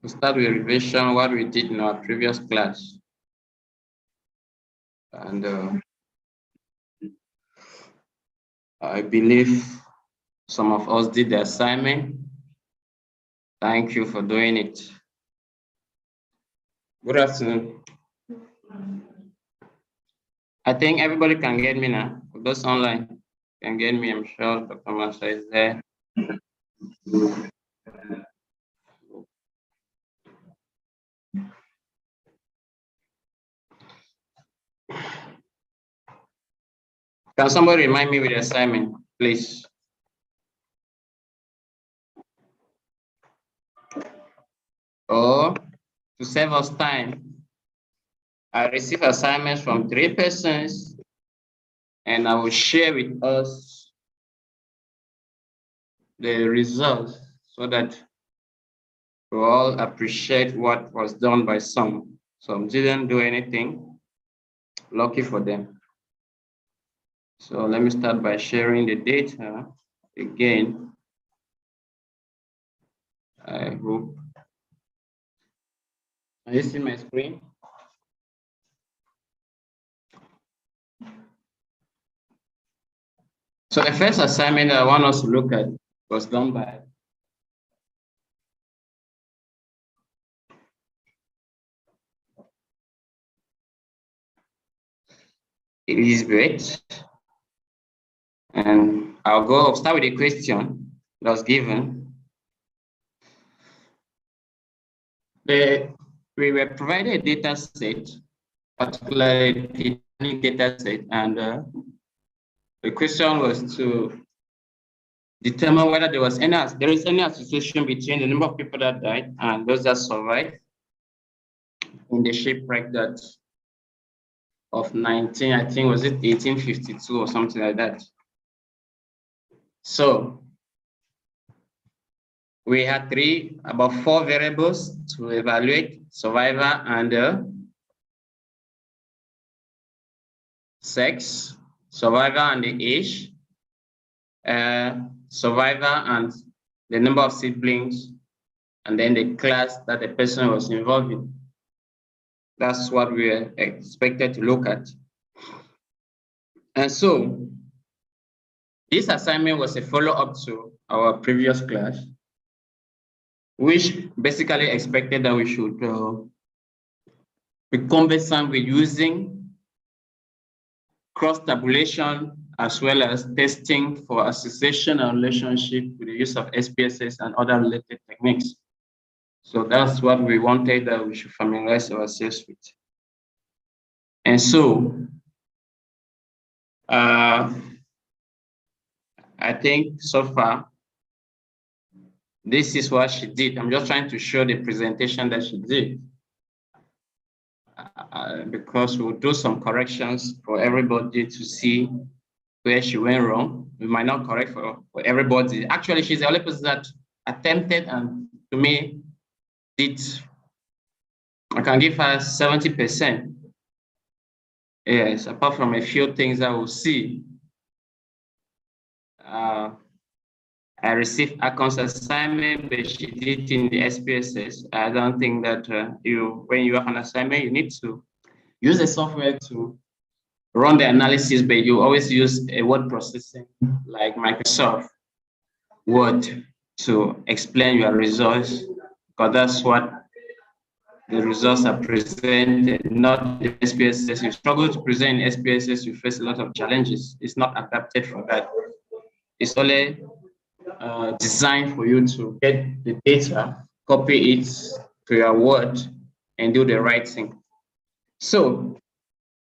to start with revision, what we did in our previous class. And I believe some of us did the assignment. Thank you for doing it. Good afternoon. I think everybody can get me now. Those online can get me. I'm sure Dr. Masha is there. Can somebody remind me with the assignment, please? Or to save us time, I receive assignments from 3 persons, and I will share with us the results so that we all appreciate what was done by some. Some didn't do anything. Lucky for them. So let me start by sharing the data again. I hope. Can you see my screen? So the first assignment I want us to look at was done by Elizabeth. And I'll start with a question that was given. We were provided a data set, particularly a data set, and the question was to determine whether there is any association between the number of people that died and those that survived in the shipwreck that of 19, I think, was it 1852 or something like that. So we had about 4 variables to evaluate: survivor and sex, survivor and the age, survivor and the number of siblings, and then the class that the person was involved in. That's what we are expected to look at. And so this assignment was a follow-up to our previous class, which basically expected that we should be conversant with using cross-tabulation as well as testing for association and relationship with the use of SPSS and other related techniques. So that's what we wanted that we should familiarize ourselves with. And so I think so far, this is what she did. I'm just trying to show the presentation that she did. Because we'll do some corrections for everybody to see where she went wrong. We might not correct for everybody. Actually, she's the only person that attempted and to me did. I can give her 70%. Yes, apart from a few things I will see. I received Akon's assignment, but she did in the SPSS. I don't think that when you have an assignment, you need to use the software to run the analysis, but you always use a word processing like Microsoft Word to explain your results, because that's what the results are presented, not the SPSS. You struggle to present in SPSS, you face a lot of challenges. It's not adapted for that. It's only designed for you to get the data, copy it to your Word, and do the right thing. So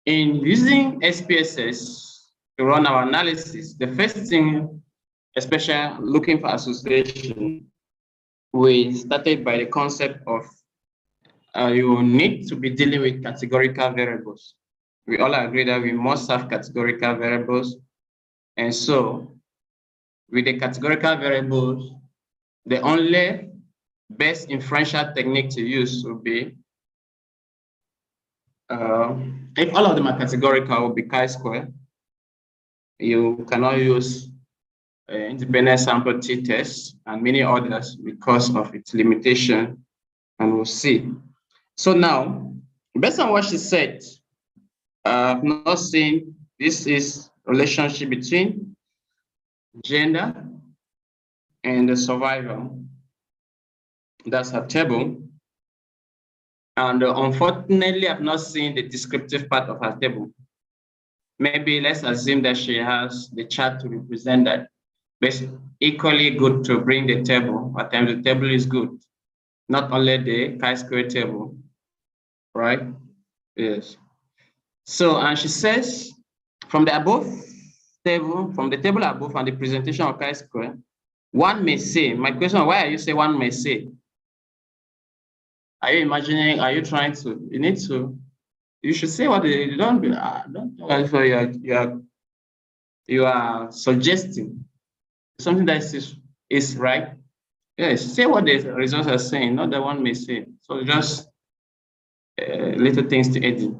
in using SPSS to run our analysis, the first thing, especially looking for association, we started by the concept of you need to be dealing with categorical variables. We all agree that we must have categorical variables. And so with the categorical variables, the only best inferential technique to use would be, if all of them are categorical, will be chi-square. You cannot use independent sample t-test and many others because of its limitation and we'll see. So now, based on what she said, I've not seen this is relationship between gender and the survival. That's her table. And unfortunately, I've not seen the descriptive part of her table. Maybe let's assume that she has the chart to represent that. But it's equally good to bring the table. At times the table is good, not only the chi-square table, right? Yes. So, and she says, from the above table, from the table above and the presentation of chi-square, one may say, my question, why are you saying one may say? Are you imagining, are you trying to, you should say what you don't you are suggesting something that is right. Yes, say what the results are saying, not the one may say. So just little things to edit.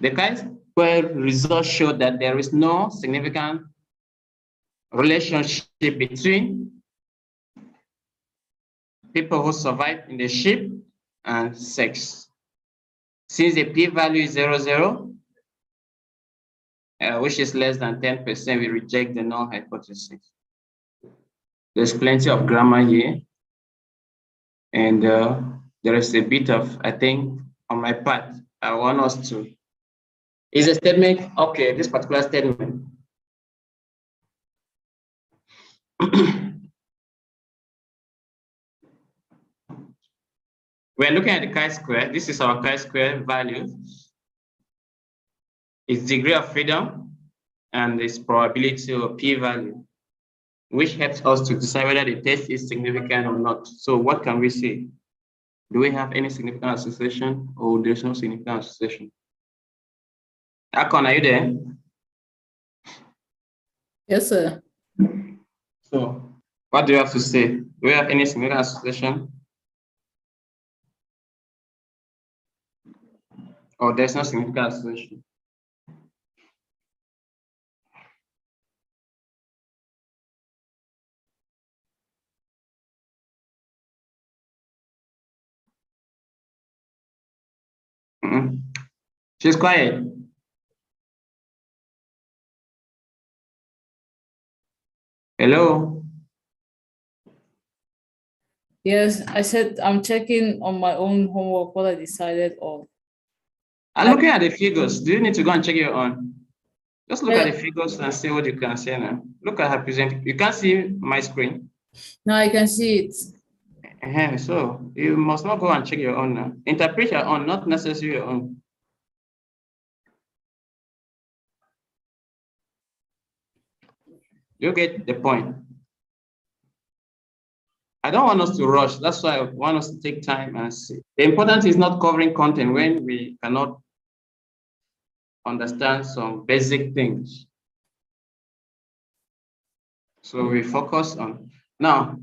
The chi-square results show that there is no significant relationship between people who survive in the ship and sex. Since the p-value is 0, which is less than 10%, we reject the null hypothesis. There's plenty of grammar here. And there is a bit of, I think, on my part, I want us to, is a statement, okay, this particular statement. We're looking at the chi-square. This is our chi-square value. Its degree of freedom and its probability or p-value, which helps us to decide whether the test is significant or not. So what can we say? Do we have any significant association or there's no significant association? Akon, are you there? Yes, sir. So what do you have to say? Do we have any significant association? Or there's no significant association? She's quiet. Hello? Yes, I said I'm checking on my own homework what I decided on. I'm looking at the figures. Do you need to go and check your own? Just look at the figures and see what you can see now. Look at her presentation. You can't see my screen. No, I can see it. So you must not go and check your own now. Interpret your own, not necessarily your own. You get the point. I don't want us to rush. That's why I want us to take time and see. The important is not covering content when we cannot understand some basic things. So we focus on. Now,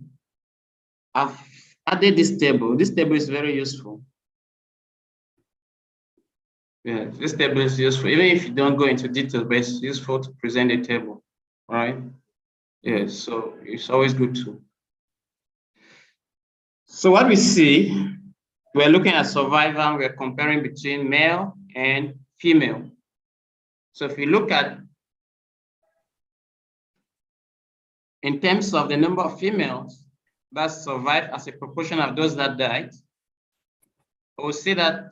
I've added this table. This table is very useful. Yeah, this table is useful. Even if you don't go into detail, but it's useful to present a table, right? Yes, so it's always good to. So what we see, we're looking at survival, we're comparing between male and female. So if you look at, in terms of the number of females that survived as a proportion of those that died, we'll see that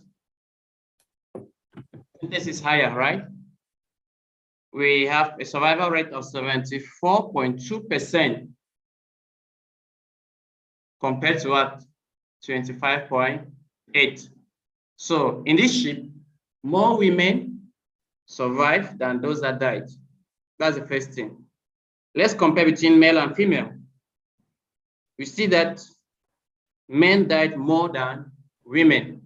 this is higher, right? We have a survival rate of 74.2% compared to what? 25.8. So in this ship, more women survived than those that died. That's the first thing. Let's compare between male and female. We see that men died more than women.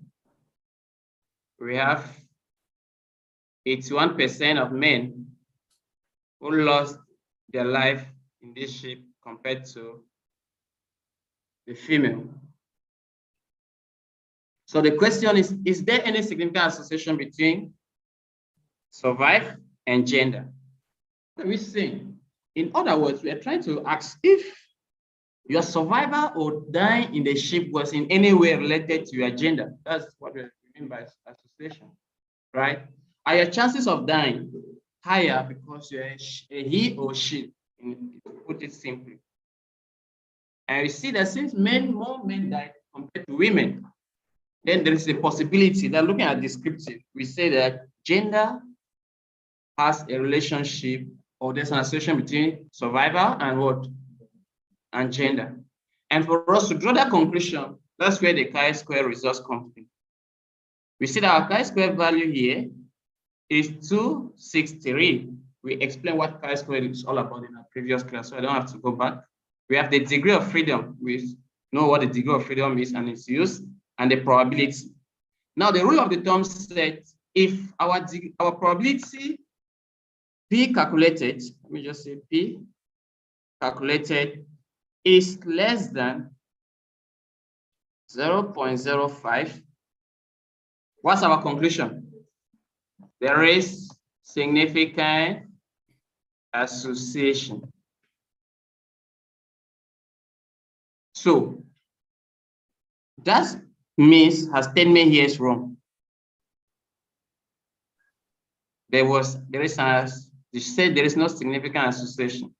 We have 81% of men who lost their life in this ship compared to the female. So the question is there any significant association between survive and gender? What are we saying? In other words, we are trying to ask if your survival or dying in the ship was in any way related to your gender. That's what we mean by association, right? Are your chances of dying higher because you're a he or she, to put it simply? And you see that since more men die compared to women, then there is a possibility that looking at descriptive, we say that gender has a relationship or there's an association between survival and what? And gender. And for us to draw that conclusion, that's where the chi-square results come in. We see that our chi-square value here is 263. We explained what chi-square is all about in our previous class, so I don't have to go back. We have the degree of freedom. We know what the degree of freedom is and its use, and the probability. Now, the rule of the thumb says if our probability P calculated, let me just say P calculated is less than 0.05, what's our conclusion? There is significant association. So that means her statement here is wrong. She said there is no significant association,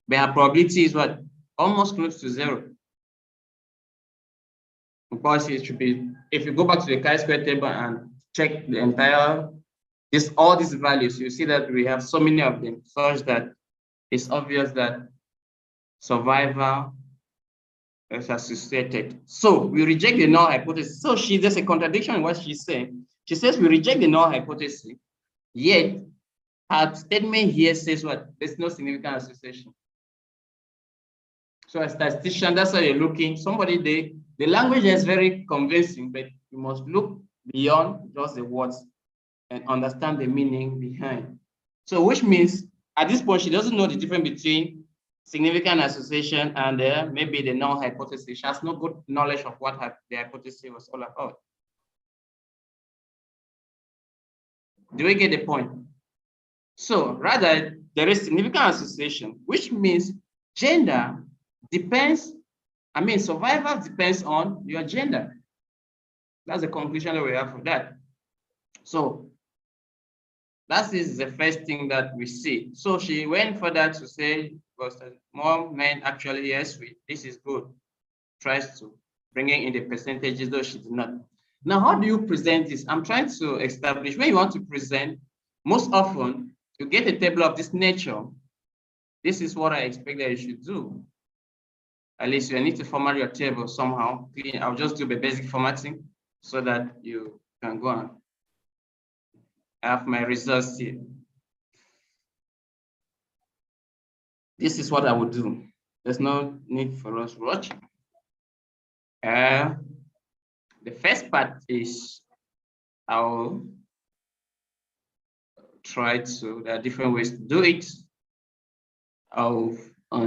but her probability is what? Almost close to 0. Because it should be, if you go back to the chi-square table and check the entire, all these values, you see that we have so many of them, such that it's obvious that survival is associated. So we reject the null hypothesis. So there's a contradiction in what she's saying. She says we reject the null hypothesis, yet her statement here says what? There's no significant association. So as a statistician, that's how you're looking. The language is very convincing, but you must look beyond just the words and understand the meaning behind. So which means at this point, she doesn't know the difference between significant association and maybe the null hypothesis. She has no good knowledge of what the hypothesis was all about. Do we get the point? So rather, there is significant association, which means gender depends, survival depends on your gender. That's the conclusion that we have for that. So that is the first thing that we see. So she went further to say, because more men actually, yes, this is good. Tries to bring in the percentages, though she did not. Now, how do you present this? I'm trying to establish when you want to present, most often you get a table of this nature. This is what I expect that you should do. At least you need to format your table somehow. I'll just do the basic formatting so that you can go on. I have my results here. This is what I would do. There's no need for us to watch. The first part is I'll try to, there are different ways to do it. I'll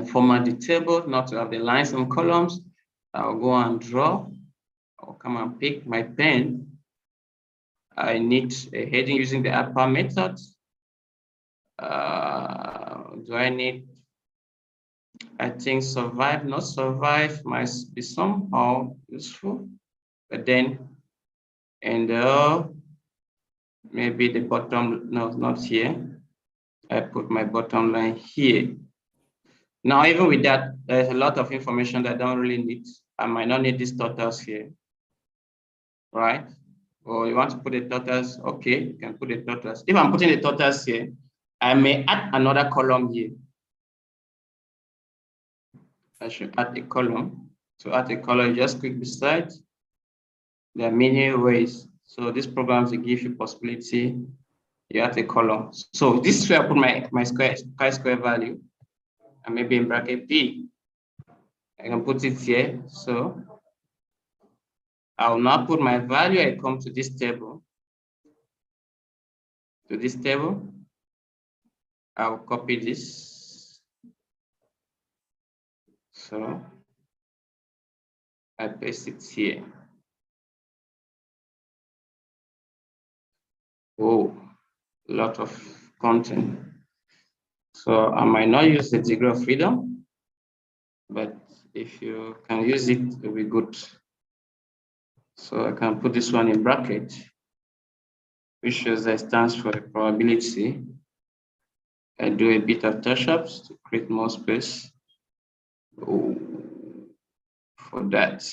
format the table, not to have the lines and columns. I'll go and draw. I'll come and pick my pen. I need a heading using the upper method. Do I need, I think survive, not survive might be somehow useful, but then, and maybe the bottom, no, not here. I put my bottom line here. Now, even with that, there's a lot of information that I don't really need. I might not need these totals here, right? Or you want to put the totals, okay, you can put the totals. If I'm putting the totals here, I may add another column here. I should add a column. To add a column, you just click beside. There are many ways. So these programs, they give you possibility, you add a column. So this is where I put my chi-square value, and maybe in bracket P. I can put it here. So I'll now put my value. I come to this table. I'll copy this. So I paste it here. Oh, a lot of content. So I might not use the degree of freedom, but if you can use it, it will be good. So I can put this one in bracket, which shows that stands for the probability. I do a bit of touch-ups to create more space for that.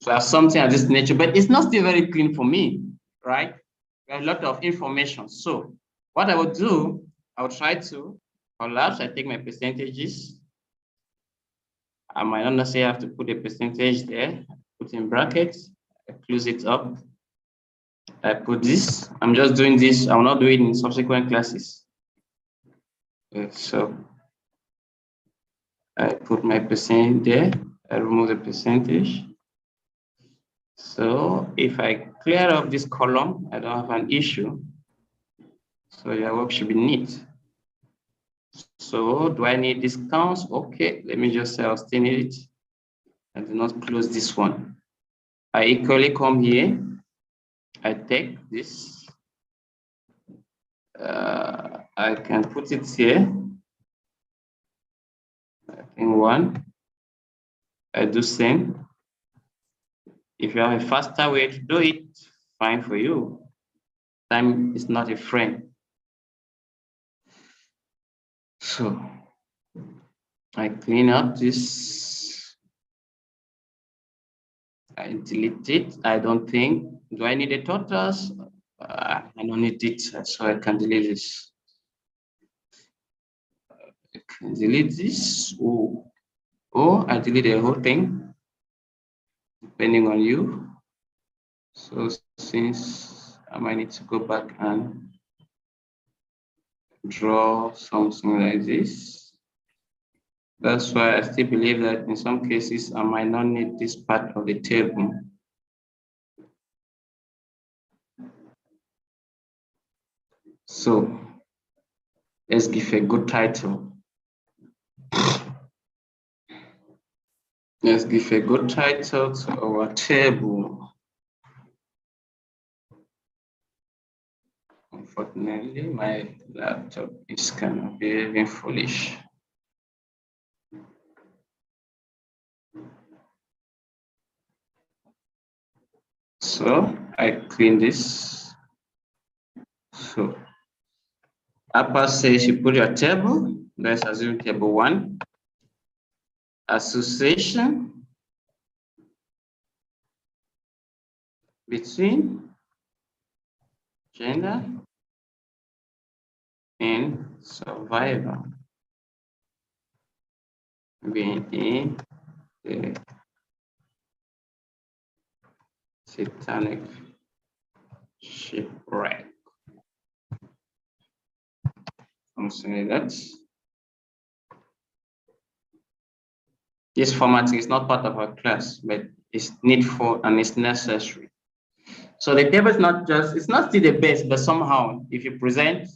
So I have something of this nature, but it's not still very clean for me, right? There's a lot of information. So what I would do, I will try to collapse. I take my percentages. I might not necessarily have to put a percentage there, put in brackets, I close it up. I put this. I'm just doing this. I will not do it in subsequent classes. So I put my percent there. I remove the percentage. So if I clear up this column, I don't have an issue. So your work should be neat. So do I need discounts? Okay, let me just say I'll still need it. I do not close this one. I equally come here. I take this. I can put it here. I think one. I do same. If you have a faster way to do it, fine for you. Time is not a friend. So I clean up this. I delete it. I don't think. Do I need a totals? I don't need it, so I can delete this. I can delete this. Or I delete the whole thing, depending on you. So since I might need to go back and draw something like this. That's why I still believe that in some cases, I might not need this part of the table. So let's give a good title. Let's give a good title to our table. Unfortunately, my laptop is kind of behaving foolish. So I clean this. So upper says you put your table. Let's assume table 1. Association between gender and survivor being in the satanic shipwreck. Something like that. This formatting is not part of our class, but it's needful and it's necessary. So the table is not just, it's not still the best, but somehow if you present,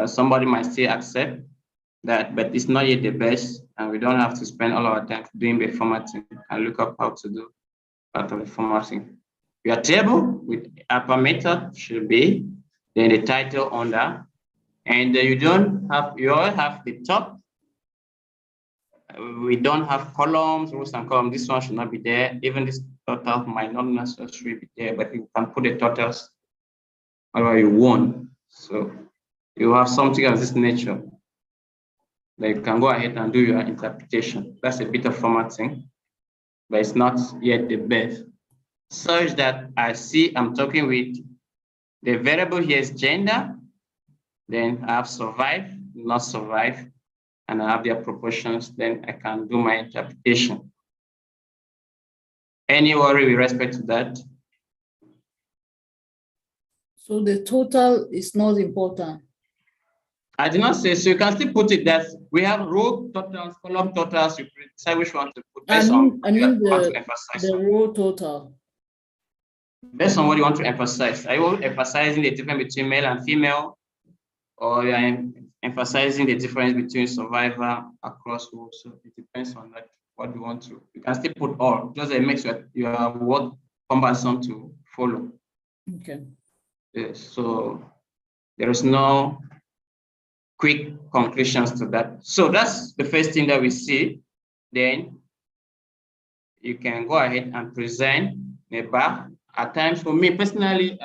somebody might still accept that, but it's not yet the best, and we don't have to spend all our time doing the formatting and look up how to do part of the formatting. Your table with upper method should be, then the title under, and you all have the top. We don't have columns, rows and columns. This one should not be there. Even this total might not necessarily be there, but you can put the totals whatever you want. So you have something of this nature. Like you can go ahead and do your interpretation. That's a bit of formatting, but it's not yet the best. Such that I'm talking with the variable here is gender, then I have survive, not survive, and I have their proportions, then I can do my interpretation. Any worry with respect to that? So the total is not important. I did not say, so you can still put it that we have row totals, column totals, you decide which one to put based on what you want to emphasize. The row total. Based on what you want to emphasize. Are you emphasizing the difference between male and female? Or you are emphasizing the difference between survivor across rows? So it depends on that, what you want to. You can still put all, just it makes your work cumbersome to follow. Okay. Yes, so there is no quick conclusions to that. So that's the first thing that we see. Then you can go ahead and present a bar. At times, for me personally,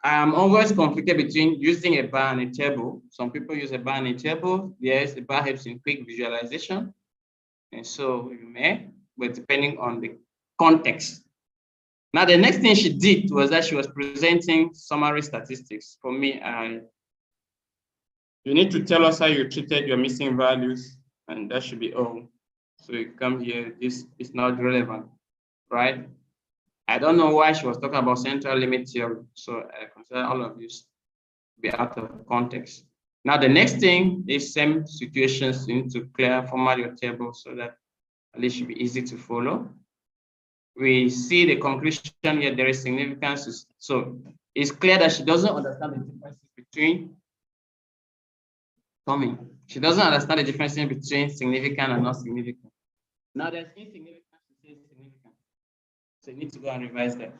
I'm always conflicted between using a bar and a table. Some people use a bar and a table. Yes, the bar helps in quick visualization. And so you may, but depending on the context. Now, the next thing she did was that she was presenting summary statistics. For me, you need to tell us how you treated your missing values, and that should be all. So you come here, this is not relevant, right? I don't know why she was talking about central limit theory. So I consider all of this to be out of context. Now, the next thing is same situations. You need to format your table so that at least it should be easy to follow. We see the conclusion here, there is significance. So it's clear that she doesn't understand the differences between She doesn't understand the difference between significant and not significant. Now there's insignificant to say significant. So you need to go and revise that.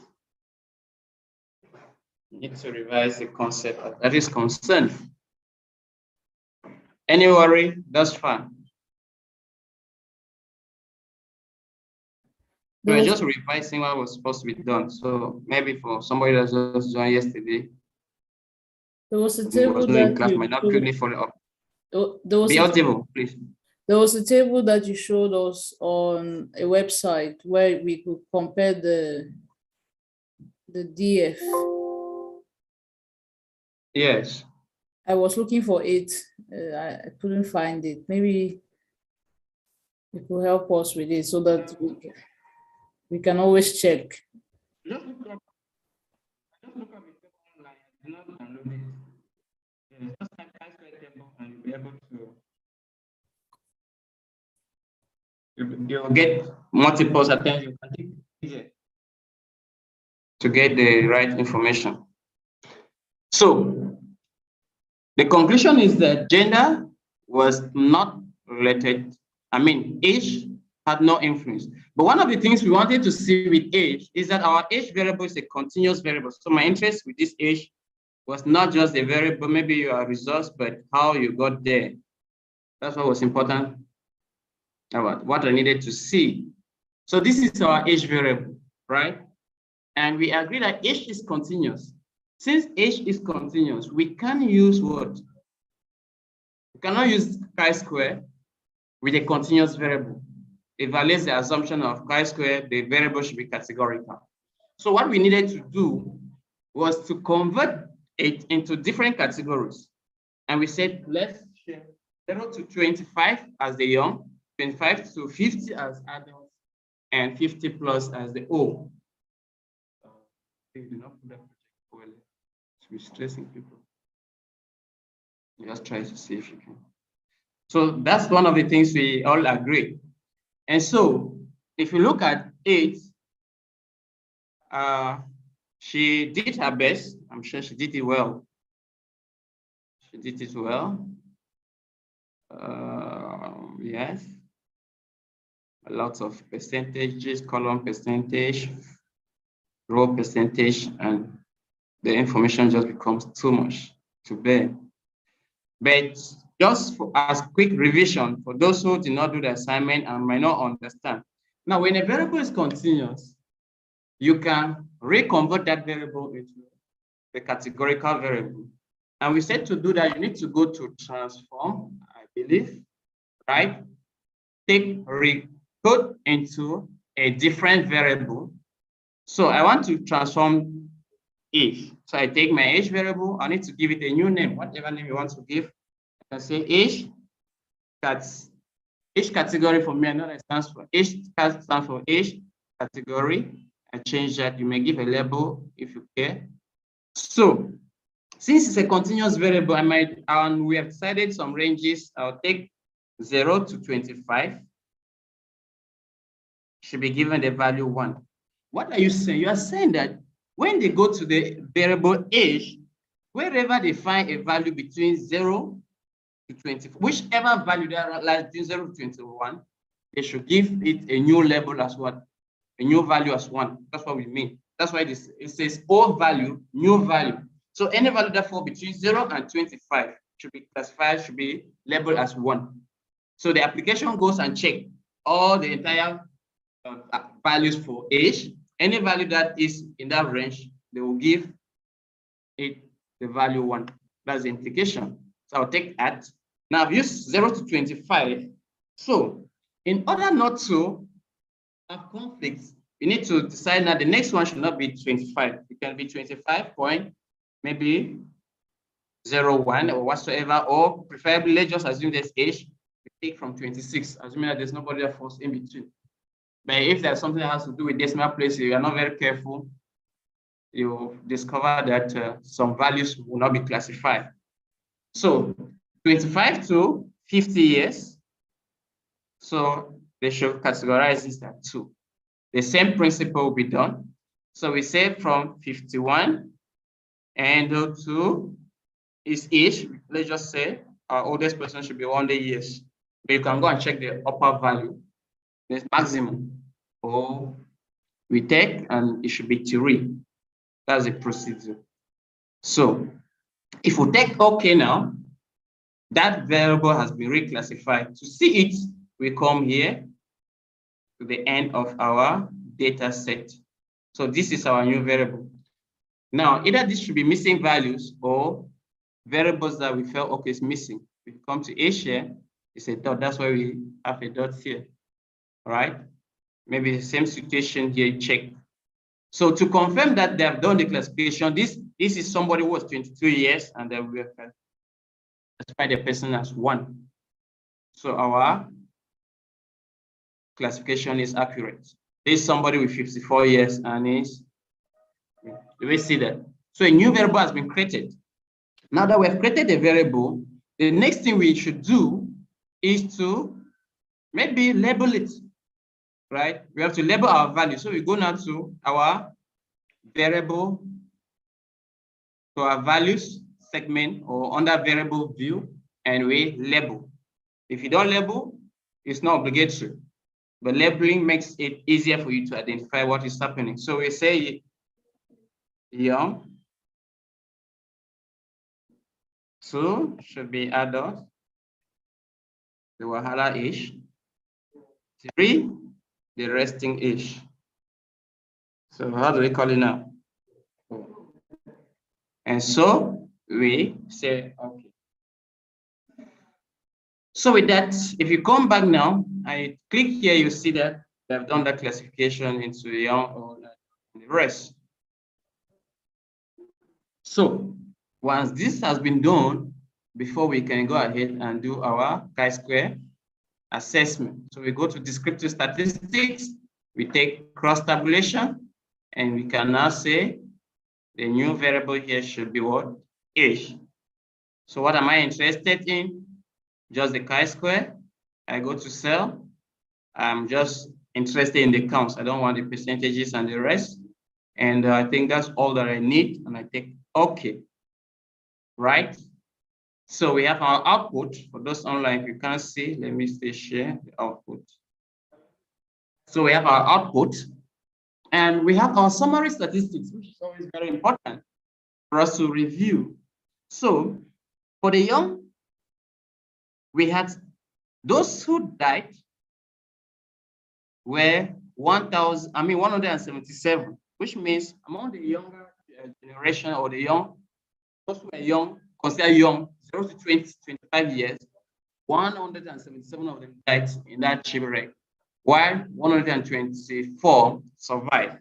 You need to revise the concept that is concerned. Any worry? That's fine. We're just revising what was supposed to be done. So maybe for somebody that just joined yesterday, there was a table that class, might not quickly follow up. Be audible, please. There was a table that you showed us on a website where we could compare the DF. Yes. I was looking for it. I couldn't find it. Maybe you could help us with it so that we can always check. Just look up it online. I did not download it. Just type chi-square table and you'll be able to. You'll get multiple attempts. You can take it easier to get the right information. So the conclusion is that gender was not related. I mean, age had no influence. But one of the things we wanted to see with age is that our age variable is a continuous variable. So my interest with this age was not just a variable, maybe your results, but how you got there. That's what was important about what I needed to see. So this is our age variable, right? And we agree that age is continuous. Since age is continuous, we can use what? We cannot use chi-square with a continuous variable. It violates the assumption of chi-square, the variable should be categorical. So what we needed to do was to convert it into different categories. And we said, let's share 0 to 25 as the young, 25 to 50 as adults, and 50 plus as the old. Please do not put that project well. It's be stressing people. Just try to see if you can. So that's one of the things we all agree. And so if you look at it, she did her best. I'm sure she did it well. She did it well. Yes. A lot of percentages, column percentage, row percentage, and the information just becomes too much to bear. But just as quick revision for those who did not do the assignment and might not understand. Now, when a variable is continuous, you can reconvert that variable into the categorical variable. And we said to do that, you need to go to transform, I believe, right? Take recode into a different variable. So I want to transform age. So I take my age variable, I need to give it a new name, whatever name you want to give. I can say age, that's age category for me, I know that stands for age, stands for age category. I change that, you may give a label if you care. So since it's a continuous variable, I might, and we have decided some ranges, I'll take 0 to 25. Should be given the value 1. What are you saying? You are saying that when they go to the variable age, wherever they find a value between 0 to 20, whichever value they are like between 0 to 21, they should give it a new label as what? A new value as 1. That's what we mean. That's why it says old value, new value. So any value that falls between 0 and 25 should be classified, should be labeled as 1. So the application goes and checks all the entire values for age. Any value that is in that range, they will give it the value 1. That's the implication. So I'll take that. Now I've used 0 to 25. So in order not to have conflicts, we need to decide that the next one should not be 25. It can be 25 point, maybe 0.1 or whatsoever, or preferably let's just assume there's age. We take from 26, assuming that there's nobody that falls in between. But if there's something that has to do with decimal places, you are not very careful, you discover that some values will not be classified. So 25 to 50 years. So they should categorize this as 2. The same principle will be done. So we say from 51 and to his age, let's just say our oldest person should be 100 years. But you can go and check the upper value, the maximum, or we take and it should be 3. That's the procedure. So if we take OK now, that variable has been reclassified. To see it, we come here to the end of our data set. So this is our new variable. Now, either this should be missing values or variables that we felt OK is missing. We come to age here, it's a dot. That's why we have a dot here. All right. Maybe the same situation here, check. So to confirm that they have done the classification, this is somebody who was 22 years and then we have classified the person as 1. So our classification is accurate. This is somebody with 54 years and is, do we see that? So a new variable has been created. Now that we have created a variable, the next thing we should do is to maybe label it, right? We have to label our value. So we go now to our variable, to our values segment or under variable view, and we label. If you don't label, it's not obligatory, but labeling makes it easier for you to identify what is happening. So we say young, 2 should be adult, the Wahala age, 3, the resting age. So how do we call it now? And so we say, okay. So with that, if you come back now, I click here, you see that they've done the classification into young or the rest. So once this has been done, before we can go ahead and do our chi-square assessment. So we go to descriptive statistics, we take cross tabulation, and we can now say the new variable here should be what? Age. So what am I interested in? Just the chi-square. I go to cell. I'm just interested in the counts. I don't want the percentages and the rest. And I think that's all that I need. And I take OK. Right? So we have our output. For those online, if you can't see, let me stay share the output. So we have our output. And we have our summary statistics, which is always very important for us to review. So for the young, we had those who died were 177, which means among the younger generation or the young, those who were young, considered young, 0 to 20, 25 years, 177 of them died in that shipwreck, while 124 survived.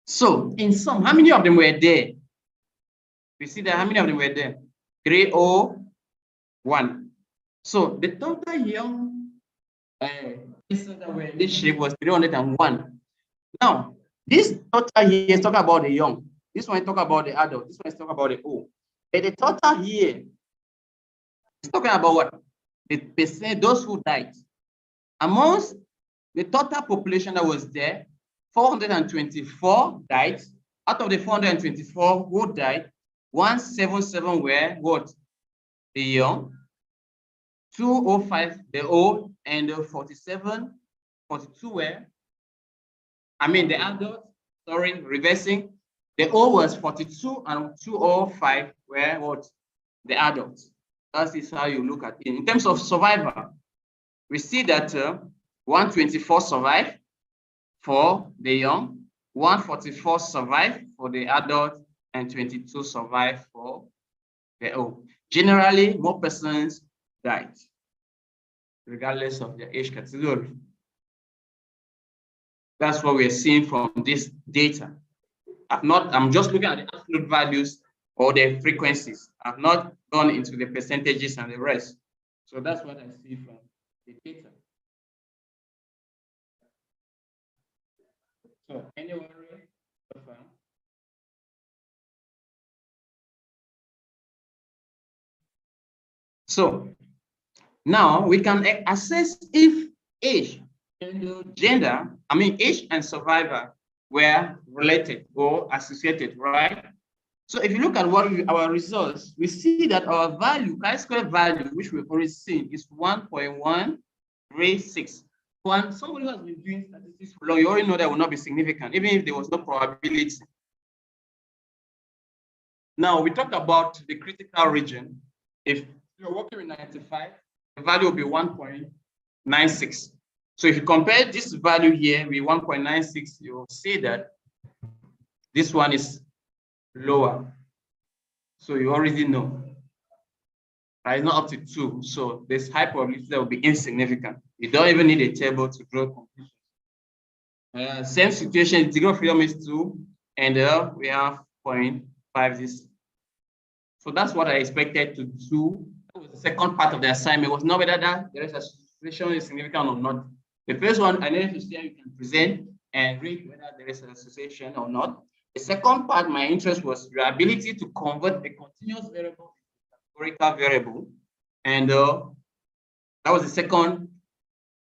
So in sum, how many of them were there? We see that how many of them were there? 301. So the total young persons that were in this ship was 301. Now, this total here is talking about the young. This one is talking about the adult. This one is talking about the old. But the total here is talking about what? The percent, those who died. Amongst the total population that was there, 424 died. Out of the 424 who died, 177 were what? The young. 205 the old, and 47, 42 were, the adult, sorry, reversing. The old was 42 and 205 were what? The adults. That is how you look at it. In terms of survivor, we see that 124 survive for the young, 144 survive for the adult, and 22 survive for the old. Generally, more persons died, regardless of their age category. That's what we're seeing from this data. I'm just looking at the absolute values or the frequencies. I've not gone into the percentages and the rest. So that's what I see from the data. So anyone? So now we can assess if age and gender, age and survivor were related or associated, right? So if you look at our results, we see that our value, chi-square value, which we've already seen, is 1.136. When somebody who has been doing statistics for long, you already know that will not be significant, even if there was no probability. Now we talked about the critical region. If you're working with 95, the value will be 1.96. So if you compare this value here with 1.96, you'll see that this one is lower. So you already know. It's not up to 2. So this high probability that will be insignificant. You don't even need a table to draw conclusions. Same situation, degree of freedom is 2, and we have 0.5 this. So that's what I expected to do. That was the second part of the assignment. It was not whether that there is association is significant or not. The first one, I needed to see how you can present and read whether there is an association or not. The second part, my interest was your ability to convert a continuous variable into a categorical variable. And that was the second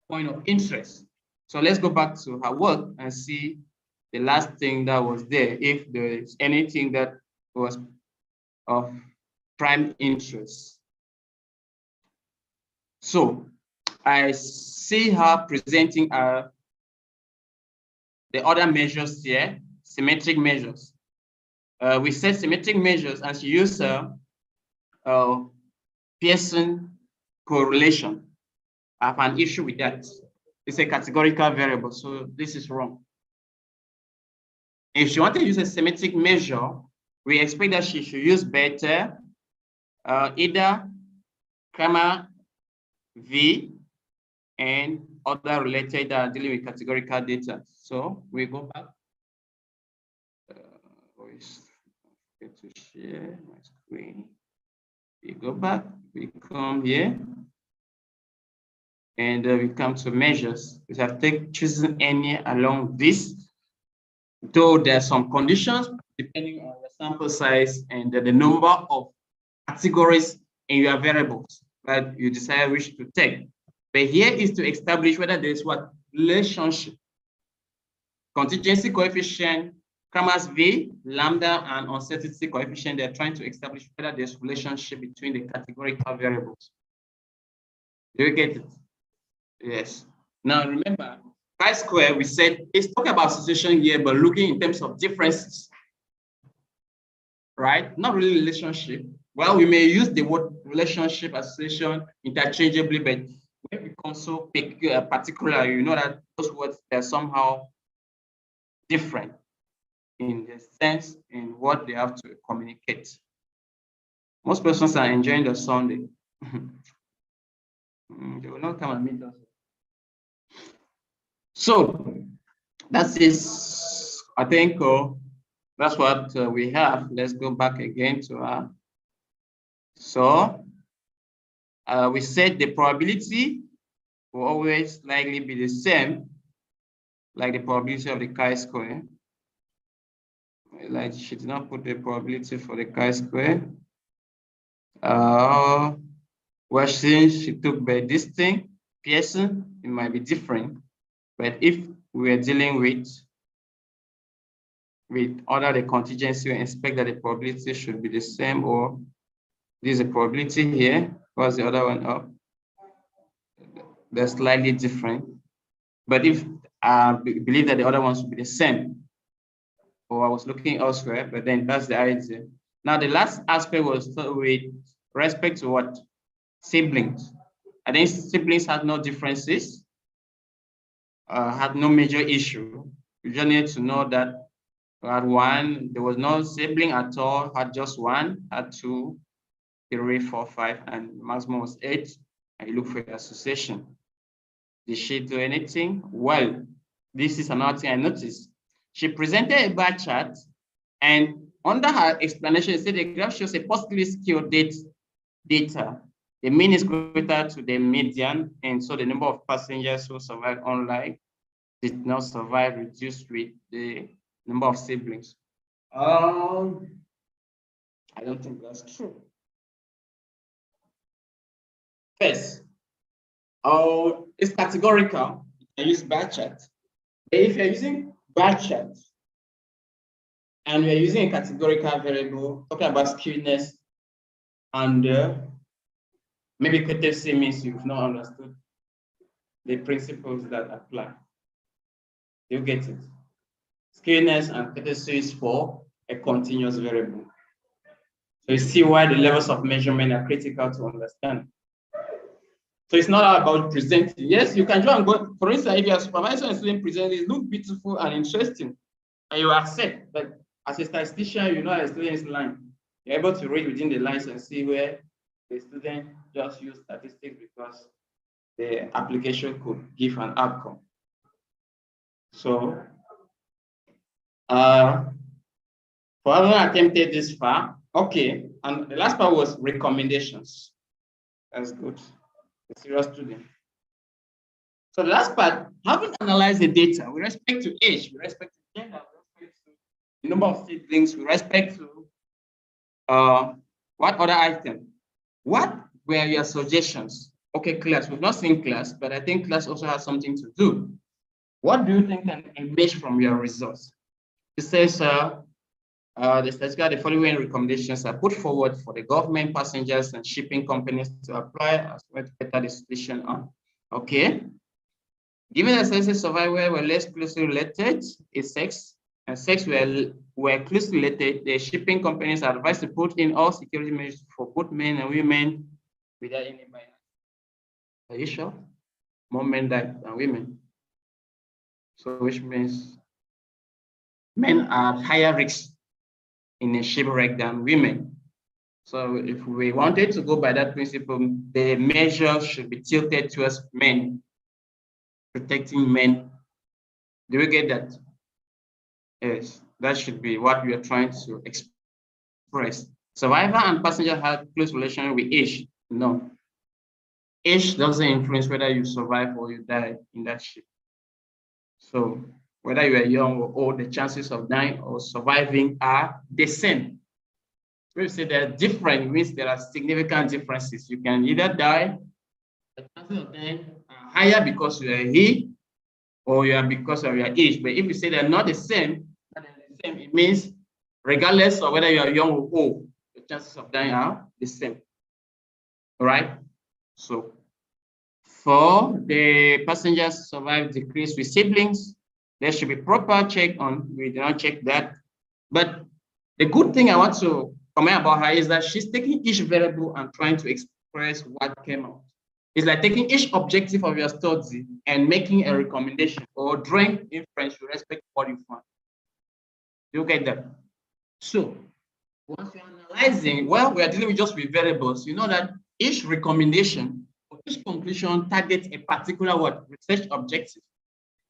point of interest. So let's go back to her work and see the last thing that was there, if there is anything that was of prime interest. So I see her presenting the other measures here, symmetric measures. We said symmetric measures, and she used Pearson correlation. I have an issue with that. It's a categorical variable, so this is wrong. If she wanted to use a symmetric measure, we expect that she should use better either Kramer V and other related dealing with categorical data. So we go back. To share my screen. We go back, we come here, and we come to measures. We have chosen any along this, though there are some conditions depending on the sample size and the number of categories in your variables that you decide which to take. But here is to establish whether there is what relationship, contingency coefficient, Kramer's V, lambda, and uncertainty coefficient. They're trying to establish whether there's relationship between the categorical variables. Do you get it? Yes. Now remember, chi-square, we said it's talking about association here, but looking in terms of differences, right? Not really relationship. Well, we may use the word relationship, association interchangeably, but when we also pick a particular, you know that those words are somehow different in the sense in what they have to communicate. Most persons are enjoying the Sunday. They will not come and meet us. So that is, I think, that's what we have. Let's go back again to our. So we said the probability will always likely be the same, like the probability of the chi-square. Like she did not put the probability for the chi-square. Well, since she took by this thing, Pearson, it might be different. But if we are dealing with other the contingency, we expect that the probability should be the same, or there's a probability here. What's the other one up? They're slightly different. But if I believe that the other ones will be the same, or I was looking elsewhere, but then that's the idea. Now, the last aspect was with respect to what? Siblings. I think siblings have no differences. had no major issue. You just need to know that you had one, there was no sibling at all, had just one, had two, three, four, five, and maximum was 8. And you look for your association. Did she do anything? Well, this is another thing I noticed. She presented a bar chart, and under her explanation, she said the graph shows a positively skewed data. The mean is greater to the median, and so the number of passengers who survived unlike did not survive reduced with the number of siblings. I don't think that's true. First, it's categorical. You can use bar chart. If you're using bar chart and we're using a categorical variable, talking about skewness, and maybe courtesy means you've not understood the principles that apply. You get it. Skewness and courtesy is for a continuous variable. So you see why the levels of measurement are critical to understand. So it's not all about presenting. Yes, you can try and go, for instance, if your supervisor and student present, it looks beautiful and interesting, and you accept. But as a statistician, you know a student's line. You're able to read within the lines and see where the student just used statistics because the application could give an outcome. So, for everyone attempted this far, okay. And the last part was recommendations. That's good. A serious student. So the last part, having analyzed the data with respect to age, with respect to gender, with respect to the number of siblings, with respect to what other item? What were your suggestions? Okay, class, we've not seen class, but I think class also has something to do. What do you think can emerge from your results? It says the following recommendations are put forward for the government, passengers, and shipping companies to apply as well to better the situation on. Okay. Given that sexes survival were less closely related, is sex, and sex were closely related, the shipping companies are advised to put in all security measures for both men and women without any bias. Are you sure? More men died than women. So which means men are higher risk in a shipwreck than women. So if we wanted to go by that principle, the measure should be tilted towards men, protecting men. Do we get that? Yes, that should be what we are trying to express. Survivor and passenger have close relation with age. No. Age doesn't influence whether you survive or you die in that ship. So whether you are young or old, the chances of dying or surviving are the same. When we say they're different, it means there are significant differences. You can either die, the chances of dying are higher because you are he, or you are because of your age. But if you say they're not the same, it means regardless of whether you are young or old, the chances of dying are the same. All right. So for the passengers survive decrease with siblings, there should be proper check on. We do not check that. But the good thing I want to comment about her is that she's taking each variable and trying to express what came out. It's like taking each objective of your study and making a recommendation or drawing inference with respect to what you find. You get that? So once you're analyzing, well, we are dealing with just with variables. You know that each recommendation or each conclusion targets a particular research objective.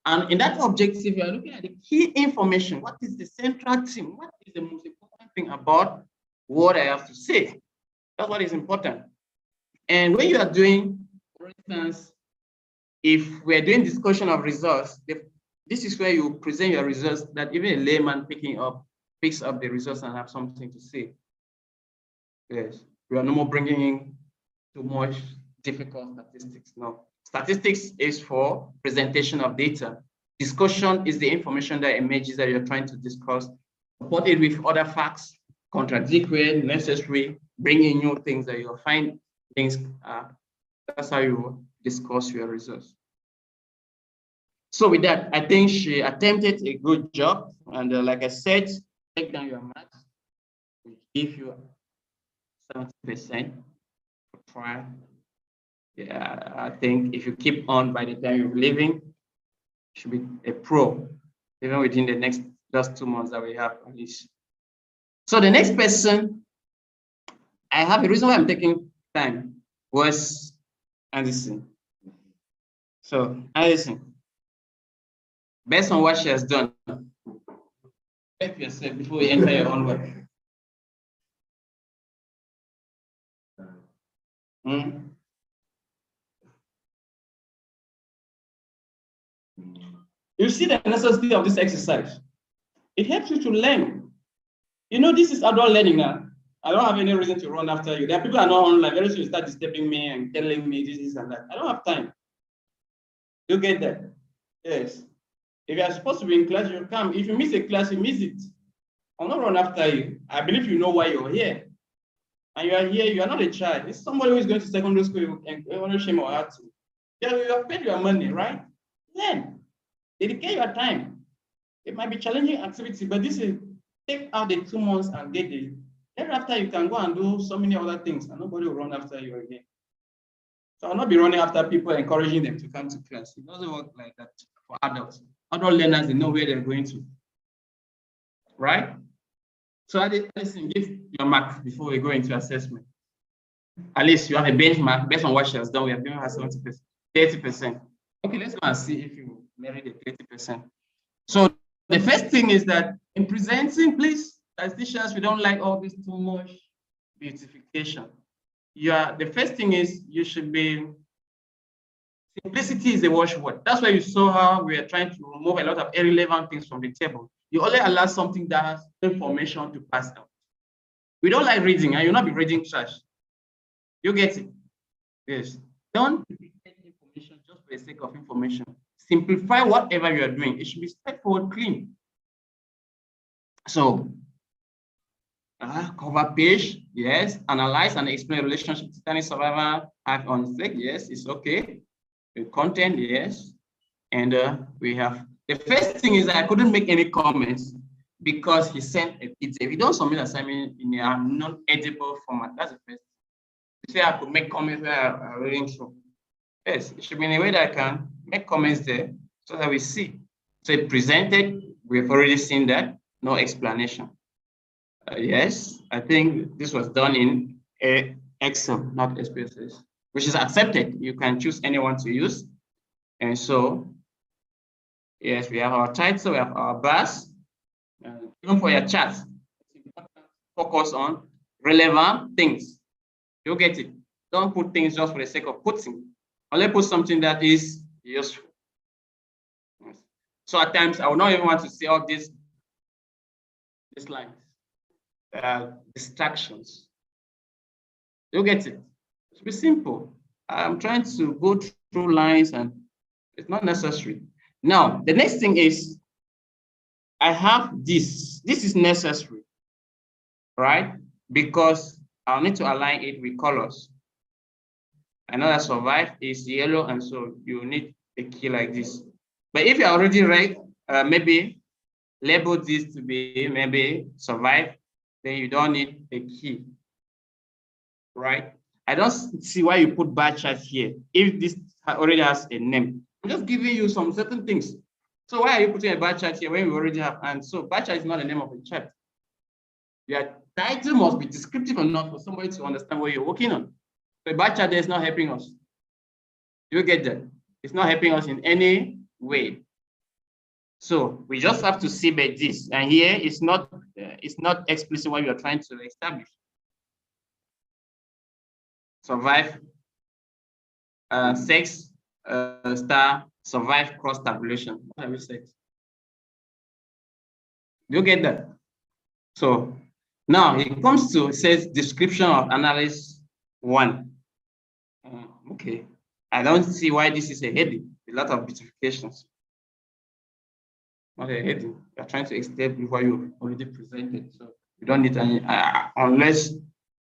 And in that objective, you are looking at the key information. What is the central theme? What is the most important thing about what I have to say? That's what is important. And when you are doing, for instance, if we're doing discussion of results, this is where you present your results that even a layman picks up the results and have something to say. Yes, we are no more bringing in too much difficult statistics. No, statistics is for presentation of data. Discussion is the information that emerges that you're trying to discuss, support it with other facts, contradict where necessary, bring in new things that you'll find things. That's how you discuss your results. So with that, I think she attempted a good job. And like I said, take down your marks. We give you 70% for try. Yeah, I think if you keep on by the time you're leaving, Should be a pro, even within the next just 2 months that we have at least. So the next person, I have a reason why I'm taking time, was Anderson. So Anderson, based on what she has done, prep yourself before you enter your own work. You see the necessity of this exercise. It helps you to learn. You know, this is adult learning now. I don't have any reason to run after you. There are people who are not online. Very soon you start disturbing me and telling me this and that. I don't have time. You get that? Yes. If you are supposed to be in class, you come. If you miss a class, you miss it. I'll not run after you. I believe you know why you're here. And you are here, you are not a child. It's somebody who is going to secondary school and only shame or hard to. You have paid your money, right? Learn. Dedicate your time. It might be challenging activity, but this is take out the 2 months and get it. Then after you can go and do so many other things and nobody will run after you again. So I'll not be running after people, encouraging them to come to class. It doesn't work like that for adults. Adult learners, they know where they're going to. Right? So listen, give your mark before we go into assessment. At least you have a benchmark based on what she has done. We have given her 70%, 30%. Okay, let's go and see if you marry the 30%. So the first thing is that in presenting, please, as teachers, we don't like all this too much beautification. The first thing is you should be, simplicity is the watchword. That's why you saw how we are trying to remove a lot of irrelevant things from the table. You only allow something that has information to pass out. We don't like reading, and you'll not be reading trash. You get it? Yes. Don't repeat information just for the sake of information. Simplify whatever you are doing. It should be straightforward, clean. So, cover page, yes. Analyze and explain relationship to Titanic survivor. Have on stake, yes, it's okay. The content, yes. And we have the first thing is that I couldn't make any comments because he sent a PDF. If you don't submit assignment in a non-edible format, that's the first. You say I could make comments where I'm reading through. Yes, it should be in a way that I can make comments there so that we see. So it presented, we've already seen that, no explanation. Yes, I think this was done in Excel, not SPSS, which is accepted. You can choose anyone to use. And so, yes, we have our title, we have our bars. Even for your chat, focus on relevant things. You'll get it. Don't put things just for the sake of putting. Only put something that is useful. Yes. So at times, I would not even want to see all these lines. Distractions. You'll get it. It's be simple. I'm trying to go through lines and it's not necessary. Now, the next thing is I have this. This is necessary, right? Because I'll need to align it with colors. I know that survive is yellow, and so you need a key like this. But if you already read, maybe label this to be maybe survive, then you don't need a key, right? I don't see why you put bar chart here if this already has a name. I'm just giving you some certain things. So why are you putting a bar chart here when we already have? And so bar chart is not the name of a chart. Your title must be descriptive enough for somebody to understand what you're working on. So a bar chart there is not helping us. You get that? It's not helping us in any way. So we just have to see by this. And here it's not explicit what you are trying to establish. Survive, sex, star, survive cross tabulation. What have you said? You get that? So now it comes to, it says description of analysis 1. Okay. I don't see why this is a heading. A lot of beautifications. Not a heading. You're trying to extend what you already presented. So you don't need any, unless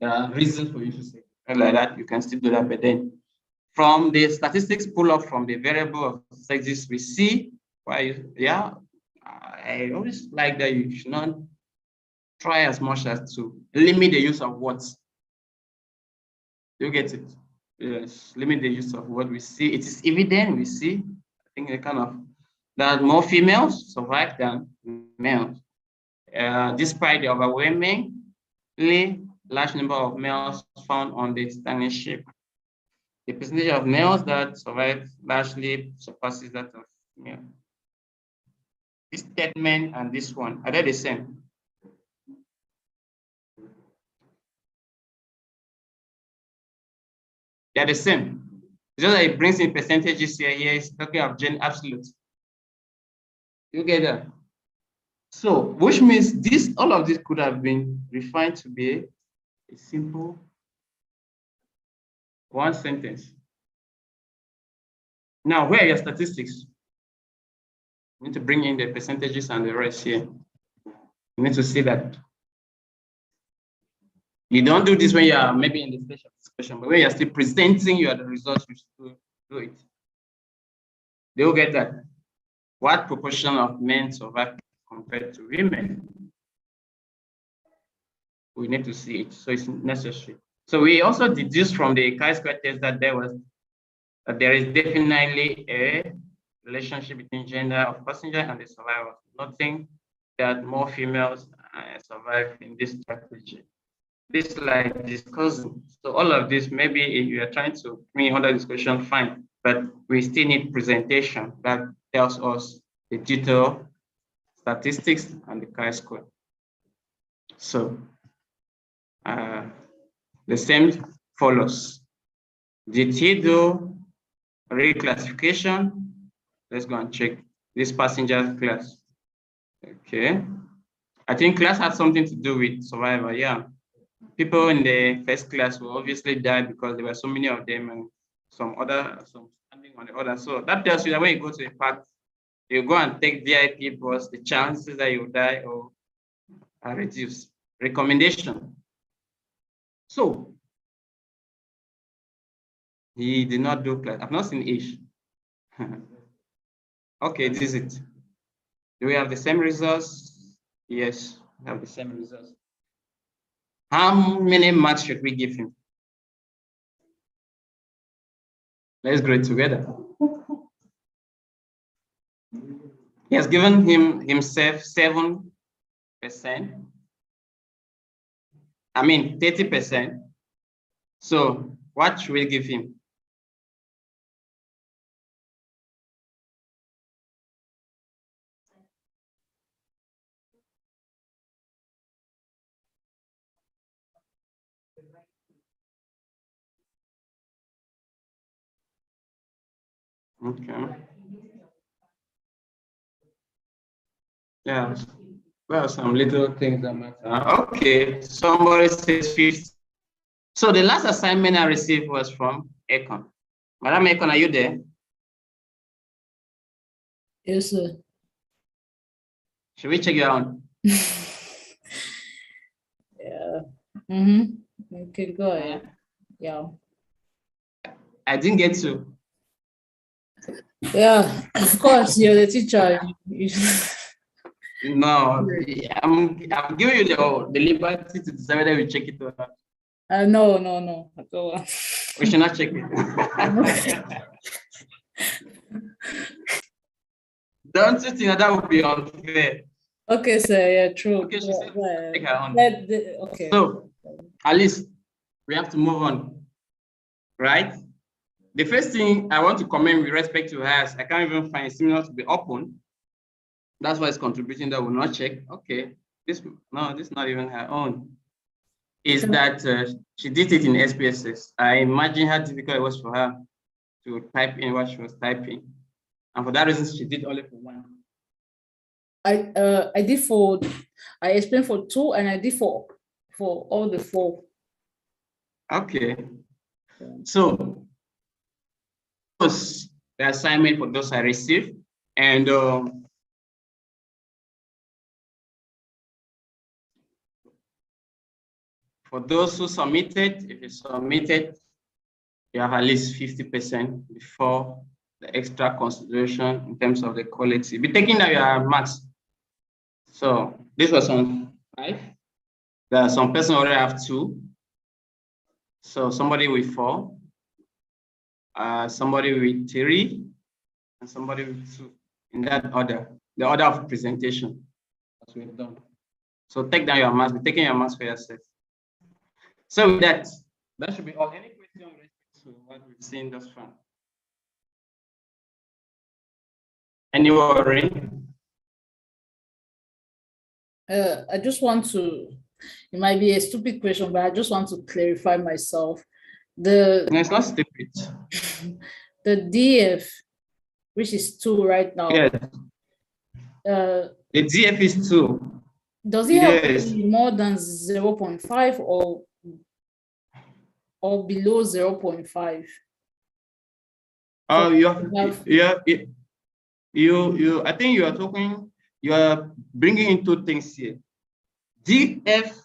there are reasons for you to say like that, you can still do that. But then from the statistics pull up from the variable of sexes, we see why, I always like that you should not try as much as to limit the use of words. You get it? Yes, limit the use of what we see. It is evident, we see. I think a kind of that more females survive than males, despite the overwhelmingly large number of males found on the Titanic ship. The percentage of males that survive largely surpasses that of males. This statement and this one, are they the same? They're the same. It's just that it brings in percentages here. Here it's talking of absolute. You get that? So, which means this, all of this could have been refined to be a simple one sentence. Now, where are your statistics? You need to bring in the percentages and the rest here. You need to see that. You don't do this when you are maybe in the stage of discussion, but when you're still presenting the results, you still do it. They'll get that. What proportion of men survive compared to women? We need to see it, so it's necessary. So we also deduced from the chi-square test that there is definitely a relationship between gender of passenger and the survivors. Nothing that more females survive in this strategy. This is like discussing. So all of this, maybe if you are trying to bring under discussion, fine, but we still need presentation that tells us the detailed statistics and the chi-square. So the same follows. Did he do reclassification? Let's go and check this passenger class. Okay. I think class had something to do with survival, yeah. People in the first class will obviously die because there were so many of them and some standing on the other. So that tells you that when you go to a park, you go and take VIP bus, the chances that you die or are reduced. Recommendation. So he did not do class. I've not seen ish. Okay, this is it. Do we have the same results? Yes, we have the same results. How many marks should we give him? Let's grade together. He has given himself 7%. I mean 30%. So what should we give him? Okay. Yeah. Well, some little things that matter. Okay. Somebody says 50. So the last assignment I received was from Econ. Madam Econ, are you there? Yes, sir. Should we check your own? Yeah. Mm-hmm. Okay, go ahead. Yeah. I didn't get to. Yeah, of course, you're the teacher. No, I'm giving you the liberty to decide whether we check it or not. No. Go on. We should not check it. Don't you think that would be unfair? Okay, sir. Yeah, true. Okay, she said take her on. Okay. So, at least we have to move on, right? The first thing I want to comment with respect to her is I can't even find similar to be open. That's why it's contributing that will not check. Okay, this is not even her own. Is that she did it in SPSS. I imagine how difficult it was for her to type in what she was typing. And for that reason, she did only for one. I explained for 2 and I did for all the 4. Okay. So was the assignment for those I received. And for those who submitted, if you submitted, you have at least 50% before the extra consideration in terms of the quality. Be taking out your marks. So this was on 5. There are some person already have 2. So somebody with 4, somebody with 3, and somebody with 2 in that order, the order of presentation as we've done. So take down your marks, be taking your marks for yourself. So with that should be all. Any question with respect to what we've seen thus far? Any worry? I just want to, it might be a stupid question, but I just want to clarify myself. No, it's not stupid. The DF, which is 2 right now. Yes. The DF is 2. Does it have to be more than 0.5 or below 0.5? Oh, I think you are bringing in 2 things here. DF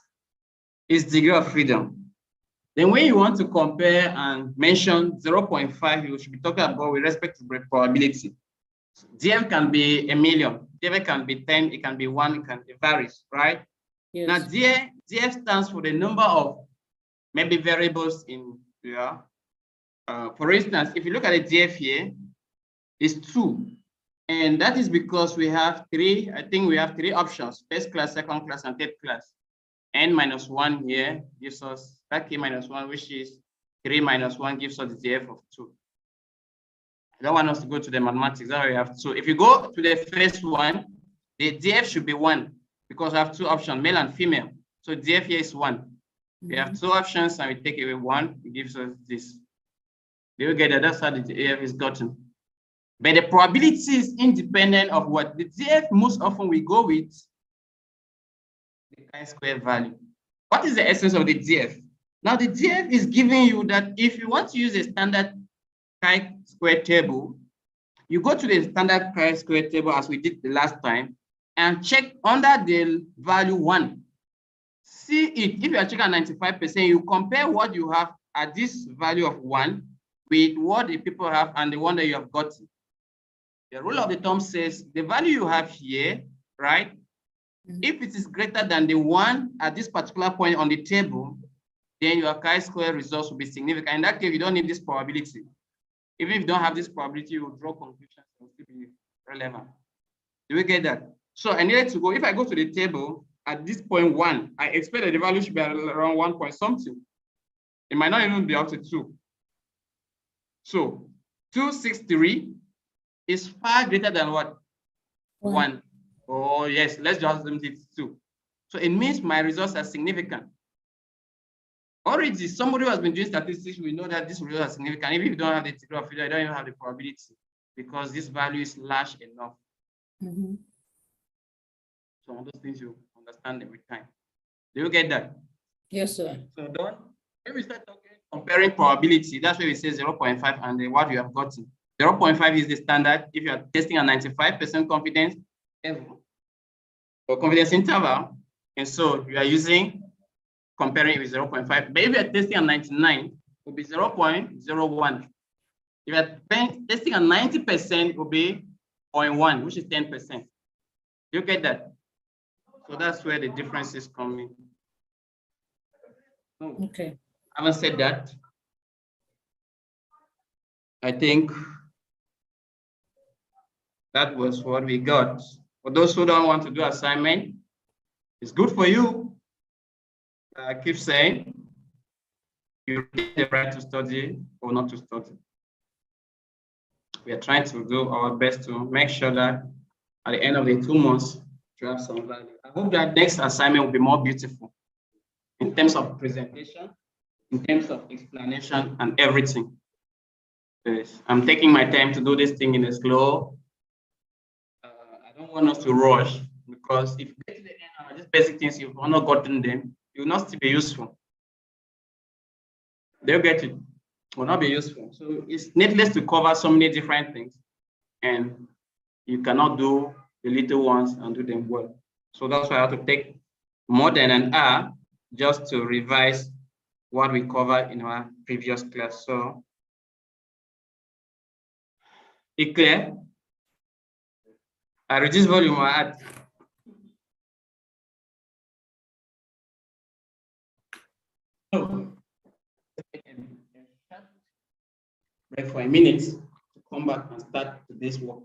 is degree of freedom. Then when you want to compare and mention 0.5, you should be talking about with respect to probability. DF can be 1,000,000, DF can be 10, it can be 1, it varies, right? Yes. Now DF stands for the number of maybe variables in for instance, if you look at the DF here, it's 2. And that is because we have 3, I think we have 3 options: first class, second class, and third class. N-1 here gives us that K-1, which is 3 minus 1 gives us the DF of 2. I don't want us to go to the mathematics. That we have 2. If you go to the first one, the DF should be 1 because we have 2 options, male and female. So DF here is 1. We have 2 options and we take away 1, it gives us this. Do you get that? That's how the DF is gotten. But the probability is independent of what the DF most often we go with the chi-square value. What is the essence of the DF? Now the DF is giving you that if you want to use a standard chi-square table, you go to the standard chi-square table as we did the last time and check under the value 1. See it. If you are checking at 95%, you compare what you have at this value of 1 with what the people have and the one that you have gotten. The rule of the thumb says the value you have here, right? If it is greater than the 1 at this particular point on the table, then your chi-square results will be significant. In that case, you don't need this probability. Even if you don't have this probability, you will draw conclusions and will still be relevant. Do we get that? So I needed to go, if I go to the table at this point 1, I expect that the value should be around 1 point something. It might not even be up to 2. So 263 is far greater than what? 1. Oh, yes, let's just limit it to 2. So it means my results are significant. Already, somebody who has been doing statistics, we know that this result is significant. Even if you don't have the degree of freedom, you don't even have the probability because this value is large enough. So all those things you understand every time. Do you get that? Yes, sir. So when we start talking, comparing probability, that's where we say 0.5 and what you have gotten. 0.5 is the standard if you are testing a 95% confidence level or confidence interval. And so you are using comparing it with 0.5. But if you are testing a 99, it will be 0.01. If you are testing a 90%, it will be 0.1, which is 10%. You get that? So that's where the differences come in. Okay. Having said that, I think that was what we got. For those who don't want to do assignment, it's good for you. I keep saying, you get the right to study or not to study. We are trying to do our best to make sure that at the end of the 2 months, you have some value. I hope that next assignment will be more beautiful in terms of presentation, in terms of explanation and everything. Yes, I'm taking my time to do this thing in a slow. I don't want us to rush because if you get to the end of these basic things, you've not gotten them, you will not still be useful. They'll get it, will not be useful. So it's needless to cover so many different things, and you cannot do the little ones and do them well. So that's why I have to take more than an hour just to revise what we covered in our previous class. So, it clear? I reduce volume or add? Break for a minute to come back and start today's work.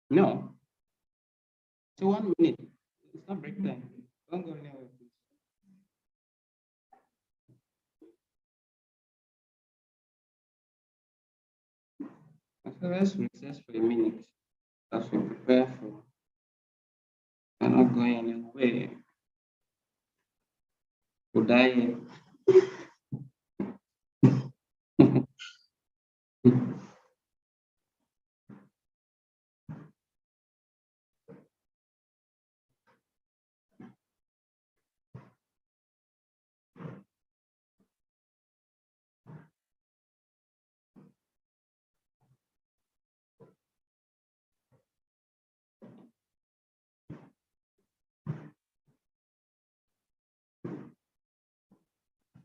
No. So 1 minute. It's not break time. Don't go anywhere, please. So let's recess for a minute as we prepare for. I'm not going anywhere. To die.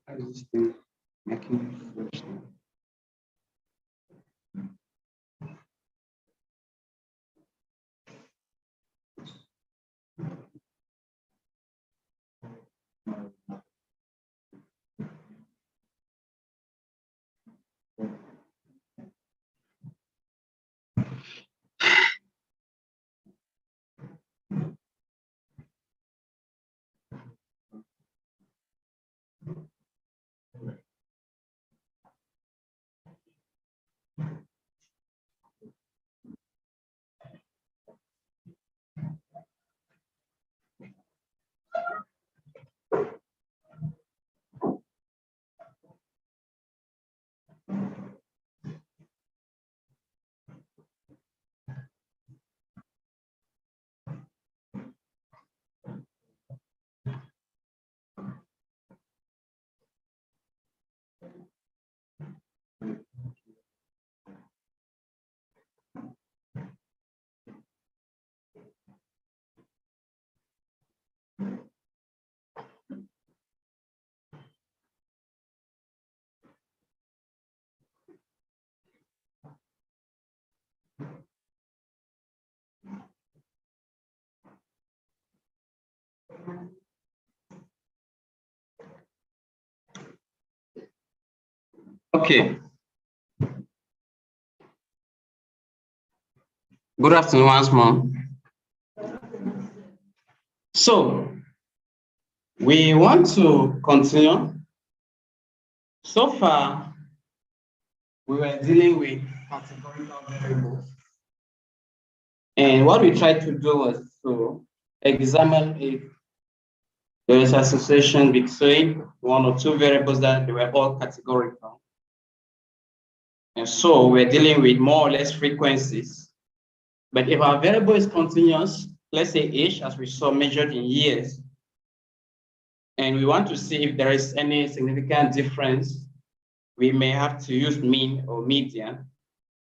How is this thing making me fresh now? Okay. Good afternoon once more. So we want to continue. So far, we were dealing with categorical variables. And what we tried to do was to examine if there is association between one or two variables that they were all categorical. And so we're dealing with more or less frequencies. But if our variable is continuous, let's say age, as we saw measured in years, and we want to see if there is any significant difference, we may have to use mean or median,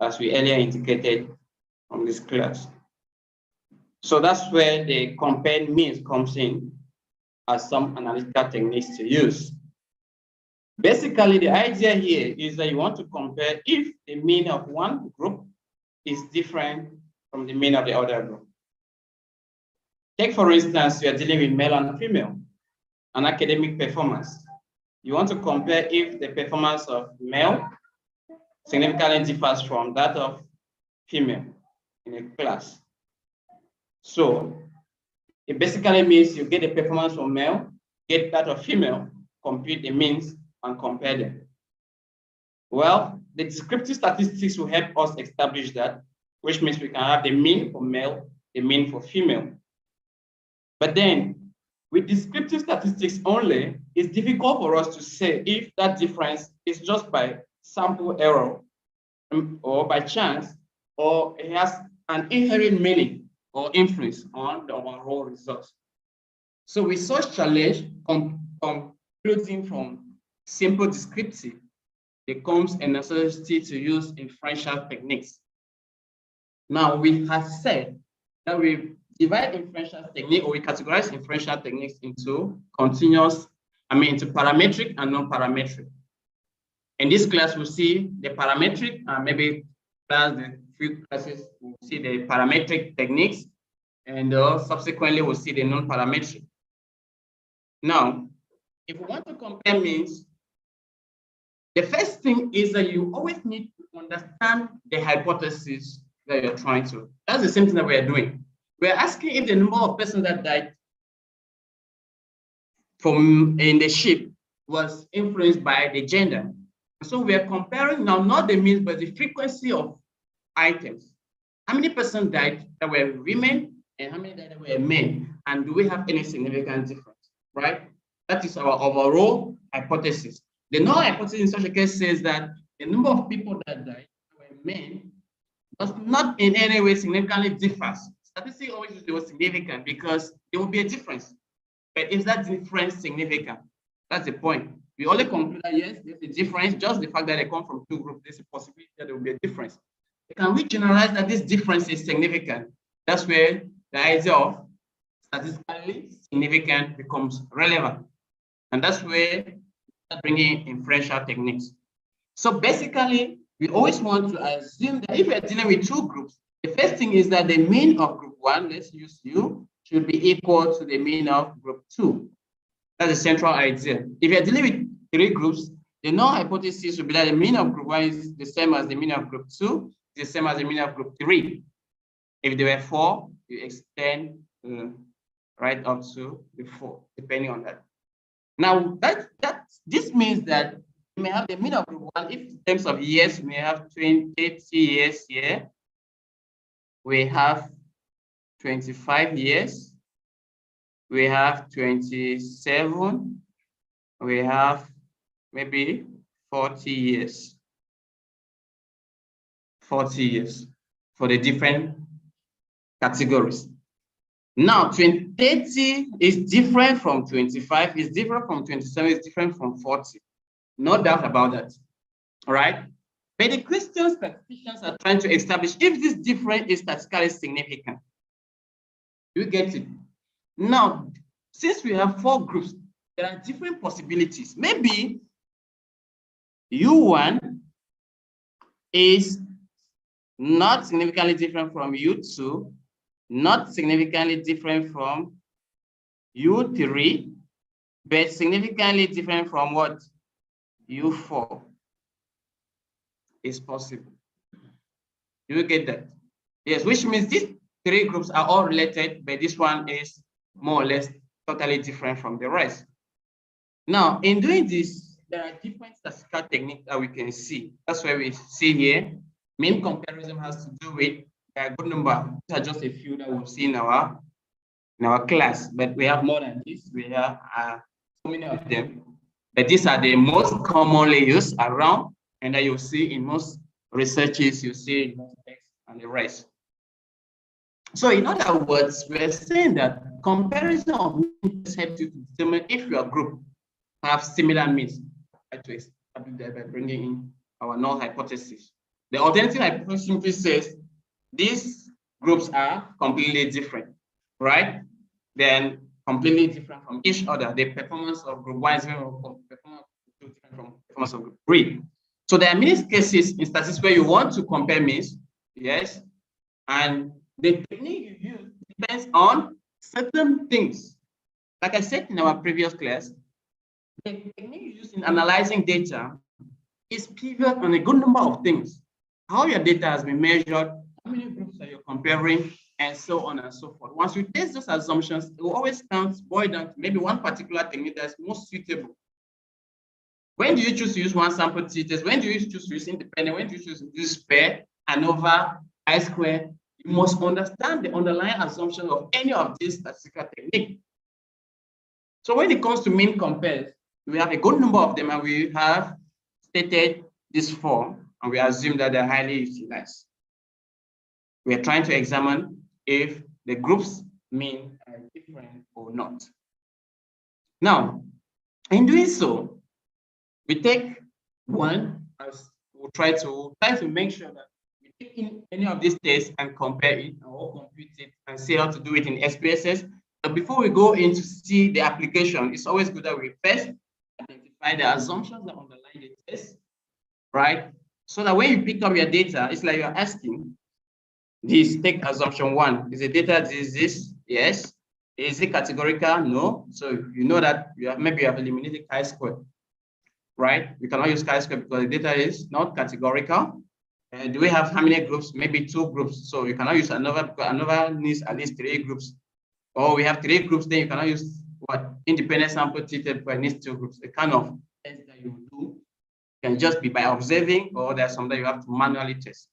as we earlier indicated from this class. So that's where the compared means comes in as some analytical techniques to use. Basically, the idea here is that you want to compare if the mean of one group is different from the mean of the other group. Take, for instance, you are dealing with male and female, an academic performance. You want to compare if the performance of male significantly differs from that of female in a class. So it basically means you get the performance from male, get that of female, compute the means, and compare them. Well, the descriptive statistics will help us establish that, which means we can have the mean for male, the mean for female. But then, with descriptive statistics only, it's difficult for us to say if that difference is just by sample error or by chance, or it has an inherent meaning or influence on the overall results. So with such challenge, concluding from simple descriptive, there comes a necessity to use inferential techniques. Now, we have said that we divide inferential technique, or we categorize inferential techniques into into parametric and non-parametric. In this class, we'll see the parametric, and maybe the few classes we'll see the parametric techniques, and subsequently we'll see the non-parametric. Now, if we want to compare means, The first thing is that you always need to understand the hypothesis that you're trying to. That's the same thing that we are doing. We're asking if the number of persons that died from in the ship was influenced by the gender. So we are comparing now not the means, but the frequency of items. How many persons died that were women and how many died that were men? And do we have any significant difference, right? That is our overall hypothesis. The null hypothesis in such a case says that the number of people that died that were men does not in any way significantly differs. Statistics always use the word significant because there will be a difference. But is that difference significant? That's the point. We only conclude that yes, there's a difference, just the fact that they come from two groups, there's a possibility that there will be a difference. Can we generalize that this difference is significant? That's where the idea of statistically significant becomes relevant. And that's where we start bringing inferential techniques. So basically, we always want to assume that if we're dealing with two groups, the first thing is that the mean of group one, let's use U, should be equal to the mean of group two. That's the central idea. If you're dealing with three groups, the null hypothesis would be that the mean of group one is the same as the mean of group two, the same as the mean of group three. If there were four, you extend right up to the four, depending on that. Now, this means that you may have the mean of group one. If in terms of years, you may have 20 years here. We have 25 years. We have 27. We have maybe 40 years. 40 years for the different categories. Now, 30 is different from 25, is different from 27, is different from 40. No doubt about that. All right? But the Christian statisticians are trying to establish if this difference is statistically significant. You get it? Now, since we have four groups, there are different possibilities. Maybe U1 is not significantly different from U2, not significantly different from U3, but significantly different from what? U4 is possible. Do you get that? Yes, which means these three groups are all related, but this one is more or less totally different from the rest. Now, in doing this, there are different statistical techniques that we can see. That's why we see here. Mean comparison has to do with a good number. These are just a few that we've seen in our class, but we have more than this. We have so many of them. But these are the most commonly used around, and that you'll see in most researches, you see in most texts and the rest. So in other words, we're saying that comparison of means helps you to determine if your group have similar means. I try to establish that by bringing in our null hypothesis. The alternative hypothesis simply says these groups are completely different, right? Then completely different from each other. The performance of group one is different from performance of group three. So there are many cases in statistics where you want to compare means, yes, and the technique you use depends on certain things. Like I said in our previous class, the technique you use in analyzing data is pivoted on a good number of things. How your data has been measured, how many groups are you comparing, and so on and so forth. Once you test those assumptions, it will always boil down to maybe one particular technique that's most suitable. When do you choose to use one sample t-test? When do you choose to use independent? When do you choose to use pair, ANOVA, I-square? You must understand the underlying assumption of any of these statistical techniques. So when it comes to mean compares, we have a good number of them, and we have stated this form, and we assume that they're highly utilized. We are trying to examine if the groups mean are different or not. Now, in doing so, we take one as we'll try to make sure that we take in any of these tests and compare it or compute it and see how to do it in SPSS. But before we go into see the application, it's always good that we first identify the assumptions that underlie the test, right? So that when you pick up your data, it's like you're asking this, take assumption one. Is the data this? Yes. Is it categorical? No. So you know that maybe you have eliminated chi-square. right? We cannot use chi-square because the data is not categorical. And do we have how many groups? Maybe 2 groups. So you cannot use another because another needs at least 3 groups. Or we have 3 groups, then you cannot use what? Independent sample t-test because it needs 2 groups. The kind of test that you do can just be by observing, or there's some that you have to manually test.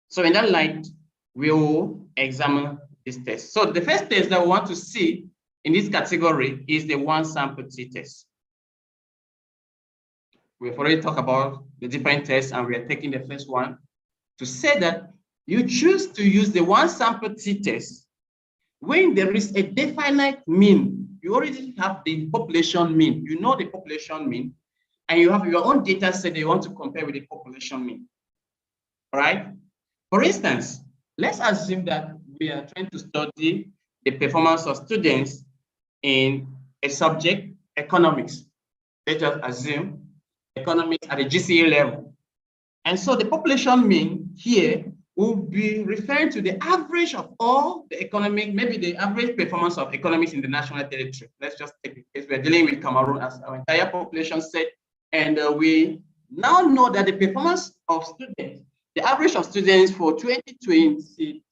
So in that light, we will examine this test. So the first test that we want to see in this category is the one sample t-test. We've already talked about the different tests, and we are taking the first one to say that you choose to use the one sample t-test when there is a definite mean. You already have the population mean. You know the population mean, and you have your own data set that you want to compare with the population mean. All right? For instance, let's assume that we are trying to study the performance of students in a subject, economics. Let's just assume economics at the GCE level. And so the population mean here will be referring to the average of all the economic, maybe the average performance of economics in the national territory. Let's just take the case we're dealing with Cameroon as our entire population set. And we now know that the performance of students, the average of students for 2022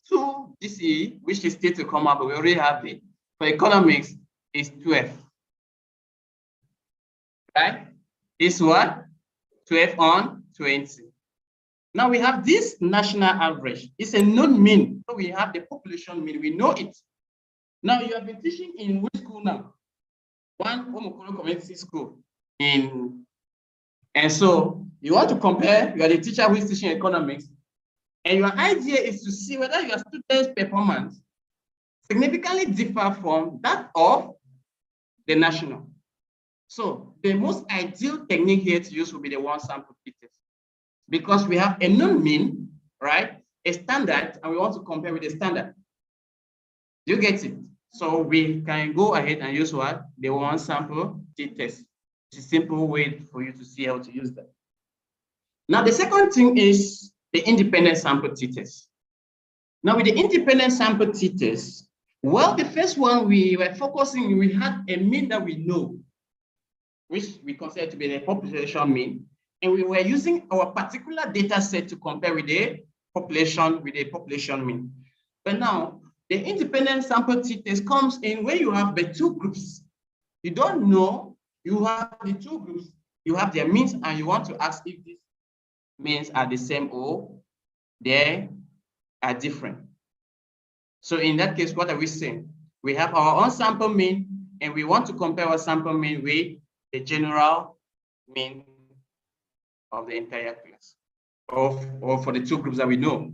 GCE, which is still to come up, but we already have it, for economics is 12. Right? Is what? 12 on 20. Now we have this national average. It's a known mean. So we have the population mean. We know it. Now you have been teaching in which school now? One Omokoro Community School. And so you want to compare, you are the teacher who is teaching economics, and your idea is to see whether your students' performance significantly differ from that of the national. So the most ideal technique here to use will be the one sample t-test, because we have a known mean, right? A standard, and we want to compare with the standard. You get it? So we can go ahead and use what? The one sample t-test. It's a simple way for you to see how to use that. Now, the second thing is the independent sample t-test. Now, with the independent sample t-test, well, the first one we were focusing, we had a mean that we know, which we consider to be the population mean, and we were using our particular data set to compare with the population mean. But now, the independent sample t-test comes in when you have the 2 groups. You don't know, you have the 2 groups, you have their means, and you want to ask if these means are the same or they are different. So in that case, what are we saying? We have our own sample mean, and we want to compare our sample mean with the general mean of the entire class, or for the 2 groups that we know.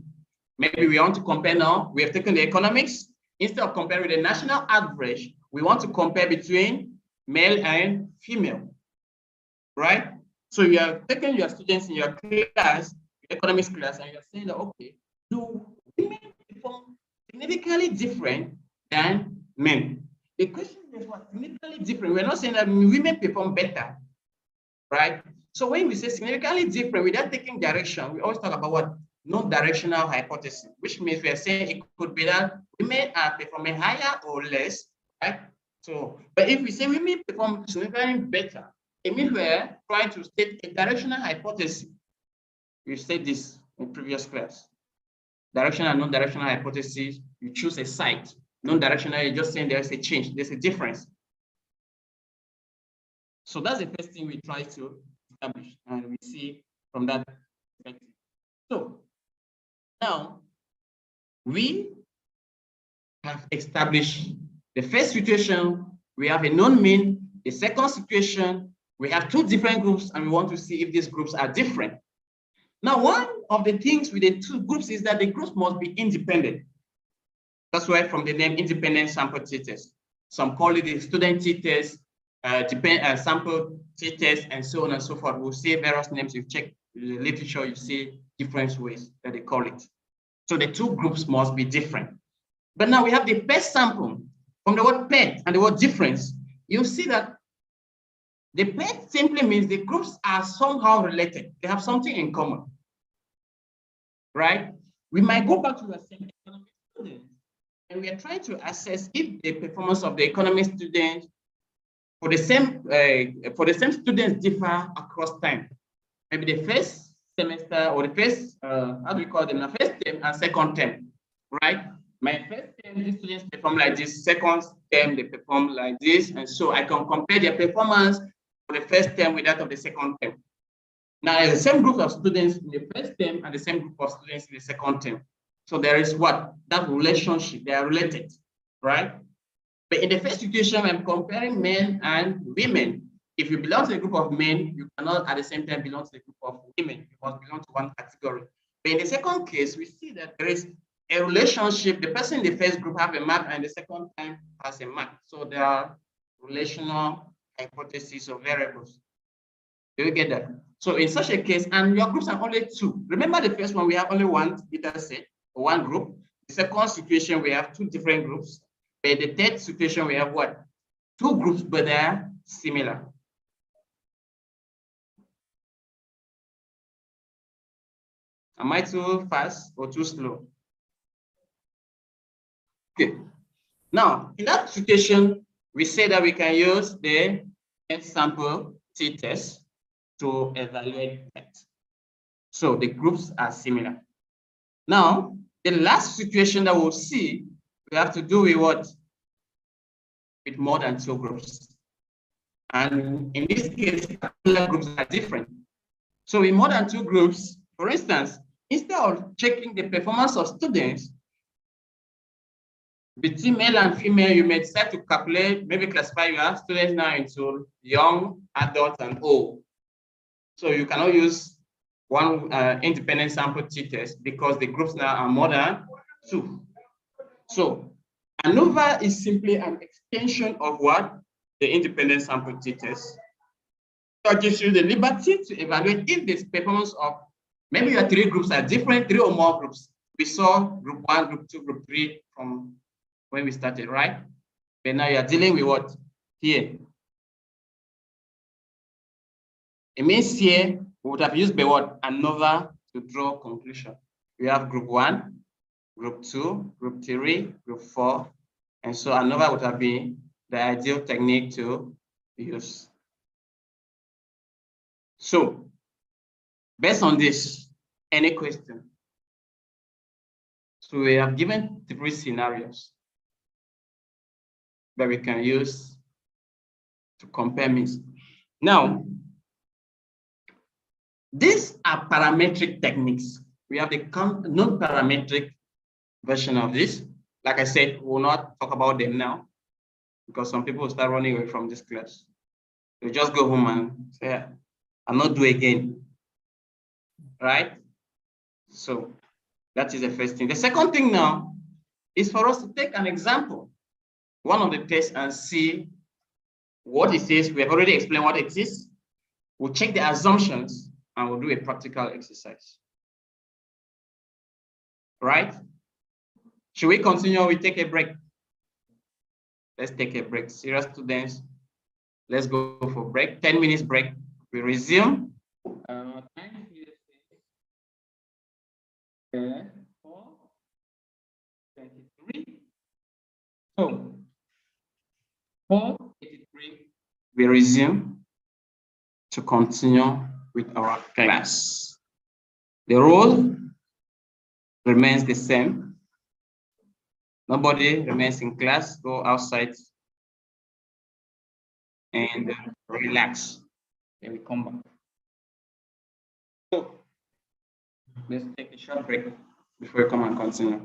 Maybe we want to compare now, we have taken the economics, instead of comparing with the national average, we want to compare between male and female, right? So you are taking your students in your class, your economics class, and you're saying that, okay, do women perform significantly different than men? The question is what significantly different. We're not saying that women perform better, right? So when we say significantly different without taking direction, we always talk about what? Non-directional hypothesis, which means we are saying it could be that women are performing higher or less, right? So, but if we say women perform significantly better, it means we're trying to state a directional hypothesis. We said this in previous class. Directional and non-directional hypothesis, you choose a site. Non-directional, you're just saying there's a change, there's a difference. So that's the first thing we try to establish, and we see from that perspective. So now we have established the first situation, we have a known mean. The second situation, we have 2 different groups, and we want to see if these groups are different. Now, one of the things with the 2 groups is that the groups must be independent. That's why from the name independent sample t-test. Some call it the student t-test, sample t-test, and so on and so forth. We'll see various names. You check the literature, you see different ways that they call it. So the 2 groups must be different. But now we have the PET sample. From the word PET and the word difference, you see that the PET simply means the groups are somehow related. They have something in common, right? We might go back to the same economic students, and we are trying to assess if the performance of the economic students for the same students differ across time. Maybe the first semester or the first, how do we call them? The first term and second term, right? My first term, the students perform like this. Second term, they perform like this. And so I can compare their performance for the first term with that of the second term. Now, there's the same group of students in the first term and the same group of students in the second term. So there is what? That relationship, they are related, right? But in the first situation, I'm comparing men and women. If you belong to a group of men, you cannot at the same time belong to a group of women. You must belong to one category. But in the second case, we see that there is a relationship. The person in the first group have a mark and the second time has a mark. So there are relational hypotheses or variables. Do you get that? So in such a case, and your groups are only two. Remember the first one, we have only one data set or one group. The second situation, we have two different groups. But the third situation, we have what? Two groups, but they are similar. Am I too fast or too slow? Okay. Now, in that situation, we say that we can use the sample t-test to evaluate that. So the groups are similar. Now, the last situation that we'll see, we have to do with what? With more than two groups. And in this case, particular groups are different. So in more than two groups, for instance, instead of checking the performance of students between male and female, you may decide to calculate, maybe classify your students now into young, adult, and old. So you cannot use one independent sample t-test because the groups now are more than two. So ANOVA is simply an extension of what? The independent sample t-test. That gives you the liberty to evaluate if the performance of maybe your three groups are different, three or more groups. We saw group 1, group 2, group 3 from when we started, right? But now you're dealing with what? Here. It means here we would have used the word ANOVA to draw conclusion. We have group 1, group 2, group 3, group 4. And so ANOVA would have been the ideal technique to use. So, based on this, any question? So we have given 3 scenarios that we can use to compare means. Now, these are parametric techniques. We have the non-parametric version of this. Like I said, we'll not talk about them now because some people will start running away from this class. They just go home and say, I'll not do again, right? So that is the first thing. The second thing now is for us to take an example, one of the tests, and see what it is. We have already explained what it is. We'll check the assumptions and we'll do a practical exercise. Right? Should we continue or we take a break? Let's take a break. Serious students, let's go for break. 10 minutes break. We resume. Time is 4:23. So 4:83, we resume to continue with our class. The rule remains the same. Nobody remains in class. Go outside and relax. Then we come back. So let's take a short break before we come and continue.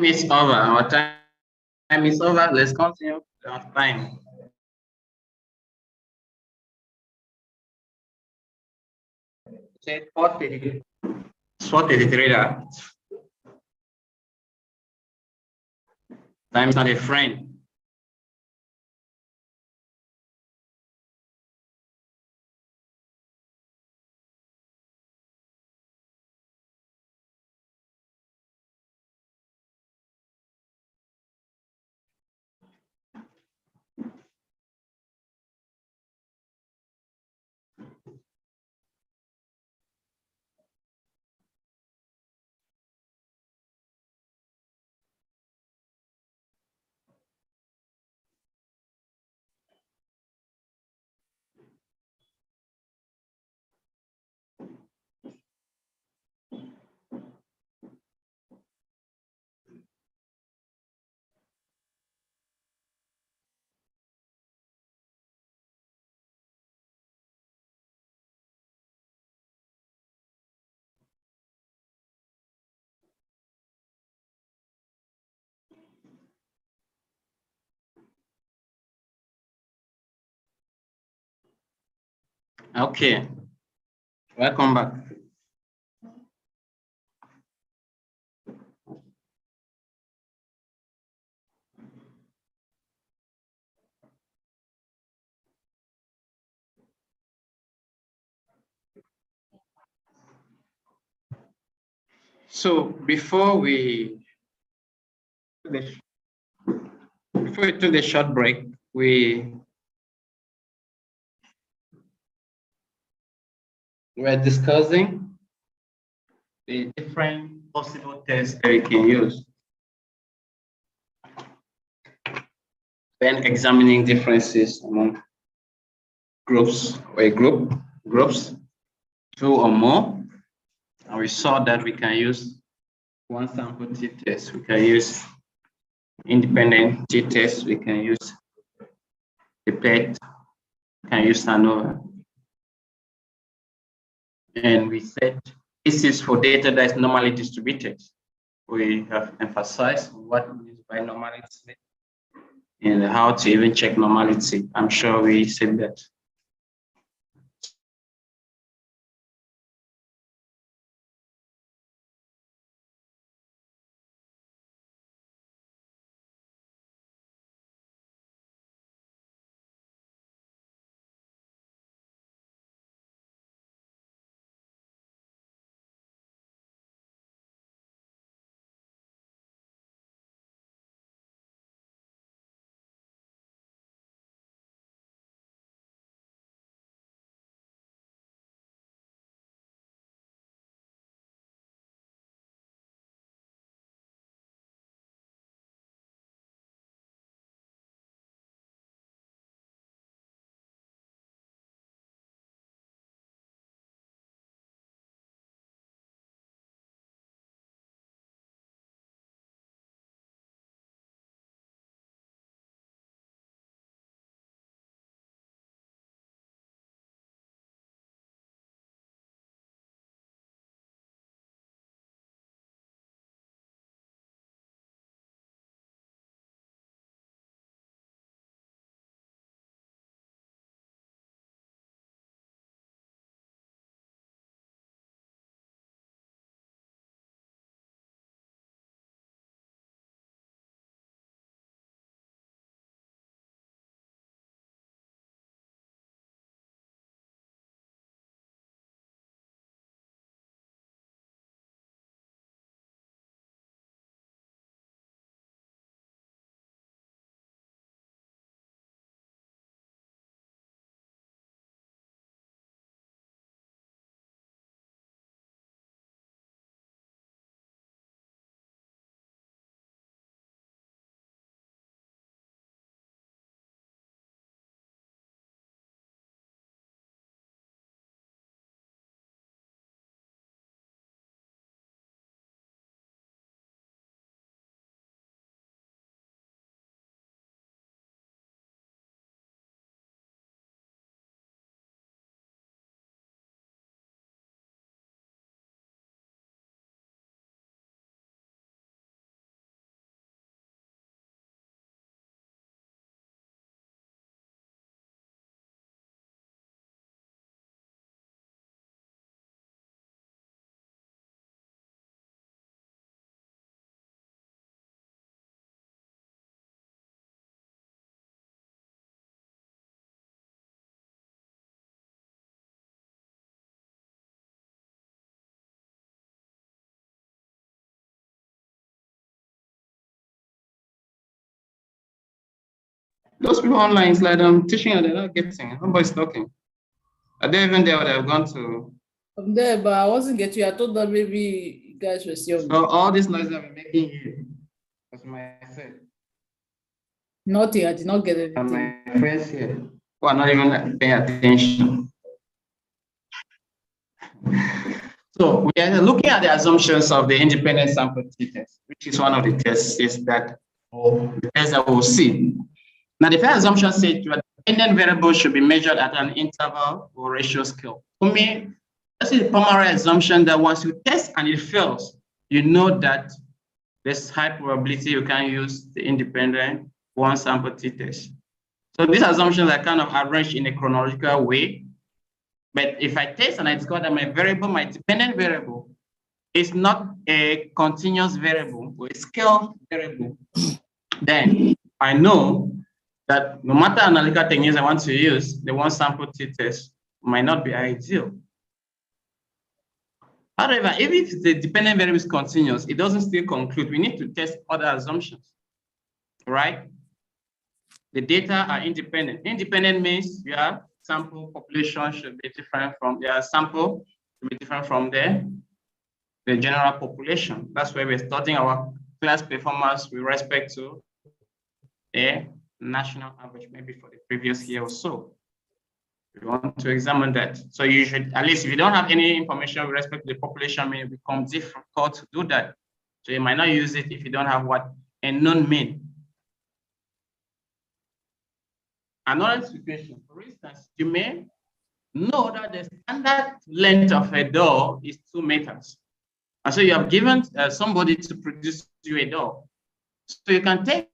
is over. Our time is over. Let's continue our time. Say 4:33. It's 4:33. Time is not a friend. Okay, welcome back. So before we took the short break, we were discussing the different possible tests that we can use when examining differences among groups or groups, two or more. And we saw that we can use one sample t-test, we can use independent t-test, we can use the PET, we can use ANOVA. And we said this is for data that is normally distributed. We have emphasized what means by normality and how to even check normality. I'm sure we said that. Those people online, it's like I'm teaching and they're not getting. Nobody's talking. Are they even there or they've gone to? I'm there, but I wasn't getting you. I thought that maybe you guys were still. So all this noise that we're making here, as I said, Nothing. I did not get and anything. my friends here who are not even paying attention. So we are looking at the assumptions of the independent sample t-test, which is one of the tests that the test that we'll see. Now, the first assumption says your dependent variable should be measured at an interval or ratio scale. For me, this is the primary assumption that once you test and it fails, you know that there's high probability you can use the independent one sample t-test. So these assumptions are kind of arranged in a chronological way. But if I test and I discover that my variable, my dependent variable, is not a continuous variable or a scale variable, then I know that no matter analytical techniques I want to use, the one sample t-test might not be ideal. However, if the dependent variable is continuous, it doesn't still conclude. We need to test other assumptions, right? The data are independent. Independent means your sample population should be different from your sample should be different from the general population. That's why we're studying our class performance with respect to the national average, maybe for the previous year or so. We want to examine that. So you should, at least if you don't have any information with respect to the population, it becomes difficult to do that. So you might not use it if you don't have what? A known mean. Another situation, for instance, you may know that the standard length of a door is 2 meters. And so you have given somebody to produce you a door. So you can take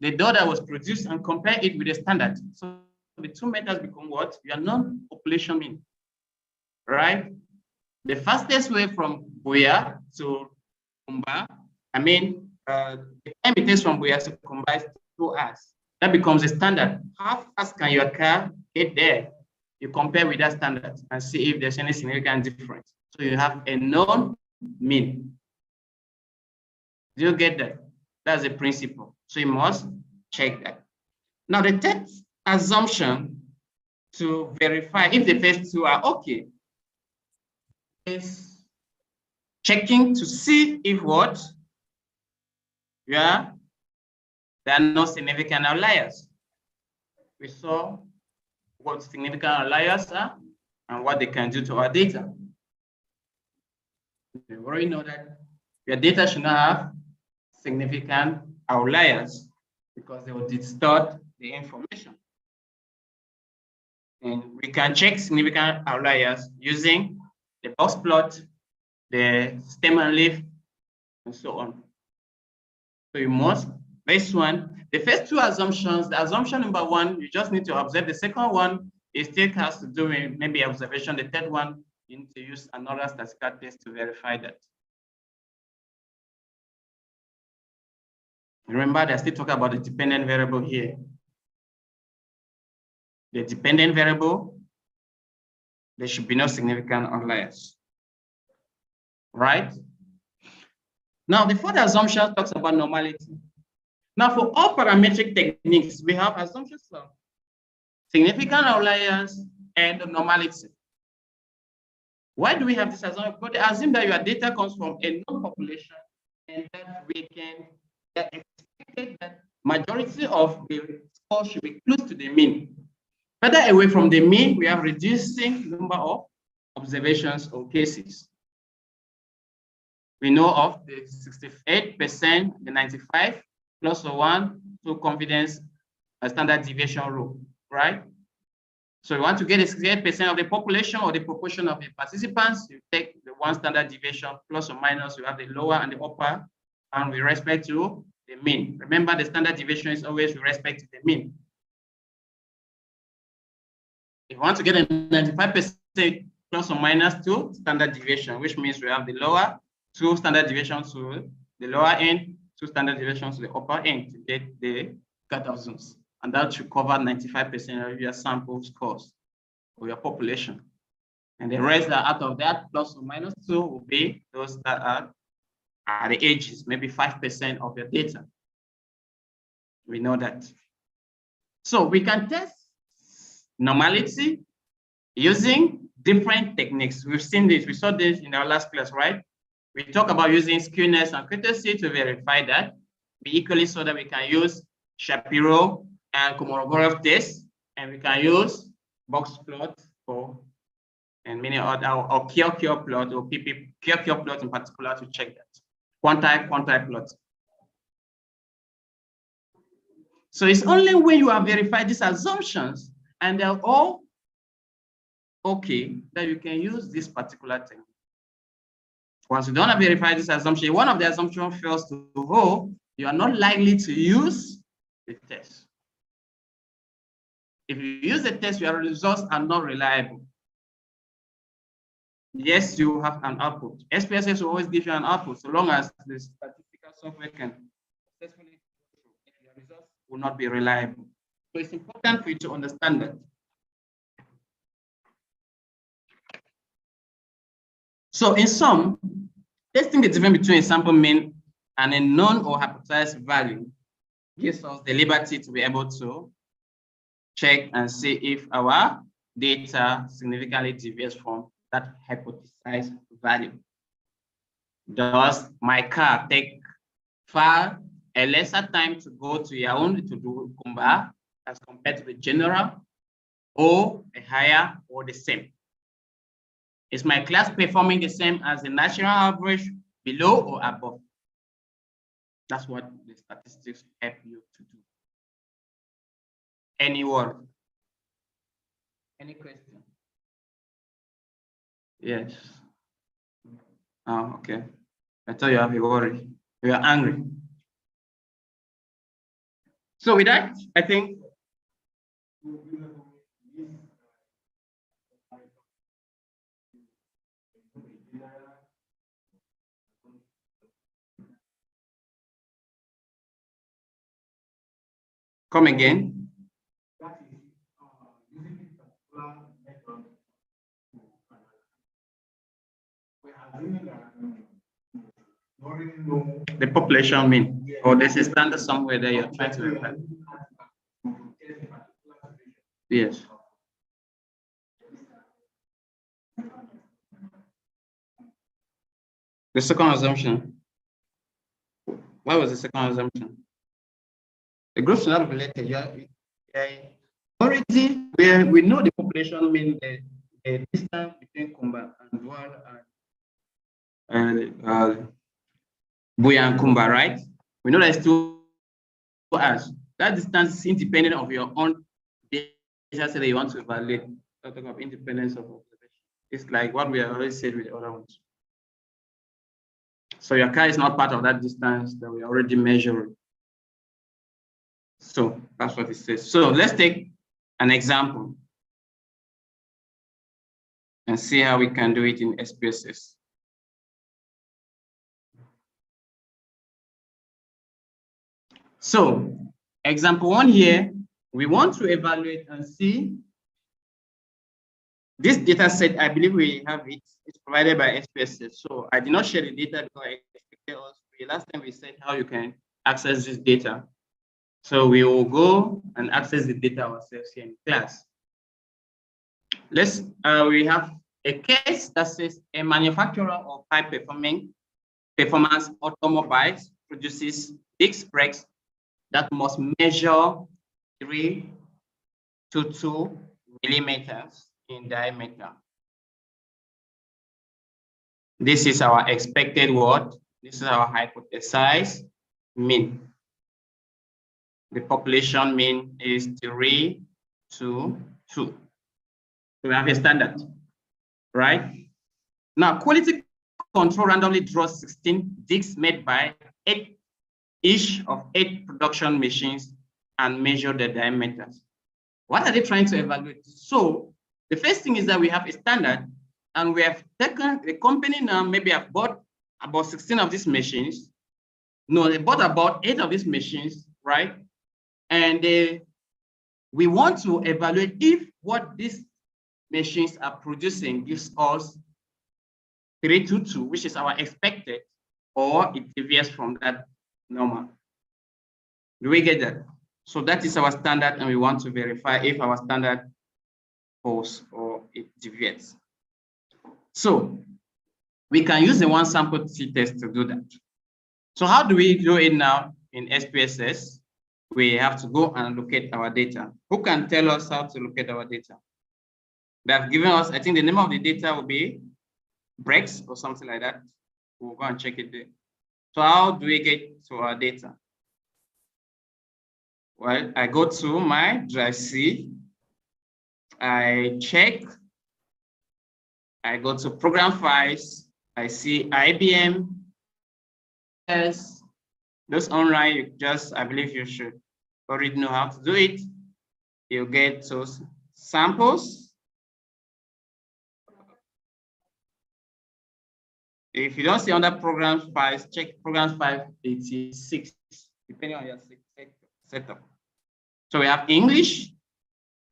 the door that was produced and compare it with the standard. So the 2 meters become what? Your non-population mean, right? The fastest way from Buea to Kumba, I mean, the time it takes from Buea to Kumba is 2 hours. That becomes a standard. How fast can your car get there? You compare with that standard and see if there's any significant difference. So you have a known mean. Do you get that? That's a principle. So you must check that. Now the test assumption to verify if the first two are okay is checking to see if what? Yeah, there are no significant outliers. We saw what significant outliers are and what they can do to our data. We already know that your data should not have significant outliers because they will distort the information. And we can check significant outliers using the box plot, the stem and leaf, and so on. So you must, this one, the first two assumptions, the assumption number one, you just need to observe. The second one, it still has to do with maybe observation. The third one, you need to use another statistical test to verify that. Remember, they're still talking about the dependent variable here. The dependent variable, there should be no significant outliers, right? Now, the fourth assumption talks about normality. Now, for all parametric techniques, we have assumptions of significant outliers and normality. Why do we have this assumption? Because they assume that your data comes from a known population and that we can expect that majority of the score should be close to the mean. Further away from the mean, we have reducing number of observations or cases. We know of the 68%, the 95, plus or 1, 2 confidence, a standard deviation rule, right? So you want to get a 68% of the population or the proportion of the participants, you take the 1 standard deviation plus or minus, you have the lower and the upper, and with respect to the mean. Remember, the standard deviation is always with respect to the mean. If you want to get a 95% plus or minus 2 standard deviation, which means we have the lower 2 standard deviations to the lower end, 2 standard deviations to the upper end to get the cutoff zones. And that should cover 95% of your sample scores for your population. And the rest that out of that, plus or minus 2, will be those that are at the edges, maybe 5% of your data. We know that. So we can test normality using different techniques. We've seen this, we saw this in our last class, right? We talk about using skewness and courtesy to verify that. We equally saw that we can use Shapiro and Kolmogorov test, and we can use box plot for and many other, or Kio plot or PP Kio plot in particular to check that. Quantile plot. So it's only when you have verified these assumptions and they're all okay that you can use this particular thing. Once you don't have verified this assumption, one of the assumptions fails to hold, you are not likely to use the test. If you use the test, your results are not reliable. Yes, you have an output. SPSS will always give you an output so long as the statistical software can successfully your results will not be reliable. So it's important for you to understand that. So in sum, testing the difference between a sample mean and a known or hypothesized value gives us the liberty to be able to check and see if our data significantly deviates from that hypothesized value. Does my car take far a lesser time to go to Yaoundé to do Kumba as compared to the general, or a higher or the same? Is my class performing the same as the national average, below or above? That's what the statistics help you to do. Any word? Any question? Yes. Oh, okay. I thought you have a worry. You are angry. So with that, I think come again. The population mean, or there's a standard somewhere that you're trying to reply. Yes. The second assumption. What was the second assumption? The groups are not related. Already, we know the population mean the distance between Kumba and Douala and Buya and Kumba, right? We know that two as that distance is independent of your own data set that you want to evaluate. Talking of independence of observation. It's like what we have already said with the other ones. So your car is not part of that distance that we already measured. So that's what it says. So let's take an example and see how we can do it in SPSS. So example 1 here, we want to evaluate and see this data set. I believe we have it. It's provided by SPSS. So I did not share the data because I expected us. Last time we said how you can access this data. So we will go and access the data ourselves here in class. We have a case that says a manufacturer of high performance automobiles produces disc brakes that must measure 3 to 2 millimeters in diameter. This is our expected what? This is our hypothesized mean. The population mean is 3 to 2. So we have a standard, right? Now, quality control randomly draws 16 discs made by each of 8 production machines and measure the diameters. What are they trying to evaluate? So the first thing is that we have a standard, and we have taken the company now, maybe have bought about 16 of these machines. No, they bought about 8 of these machines, right? And we want to evaluate if what these machines are producing gives us 3 to 2, which is our expected, or it deviates from that normal. Do we get that? So that is our standard, and we want to verify if our standard holds or it deviates. So we can use the one sample t-test to do that. So how do we do it now in SPSS? We have to go and locate our data. Who can tell us how to locate our data? They have given us, I think the name of the data will be breaks or something like that. We'll go and check it there. So how do we get to our data? Well, I go to my drive C, I check, I go to program files, I see IBM. Yes, those online, you just, I believe you should already know how to do it. You get those samples. If you don't see under program files, check program 586, depending on your setup. So we have English,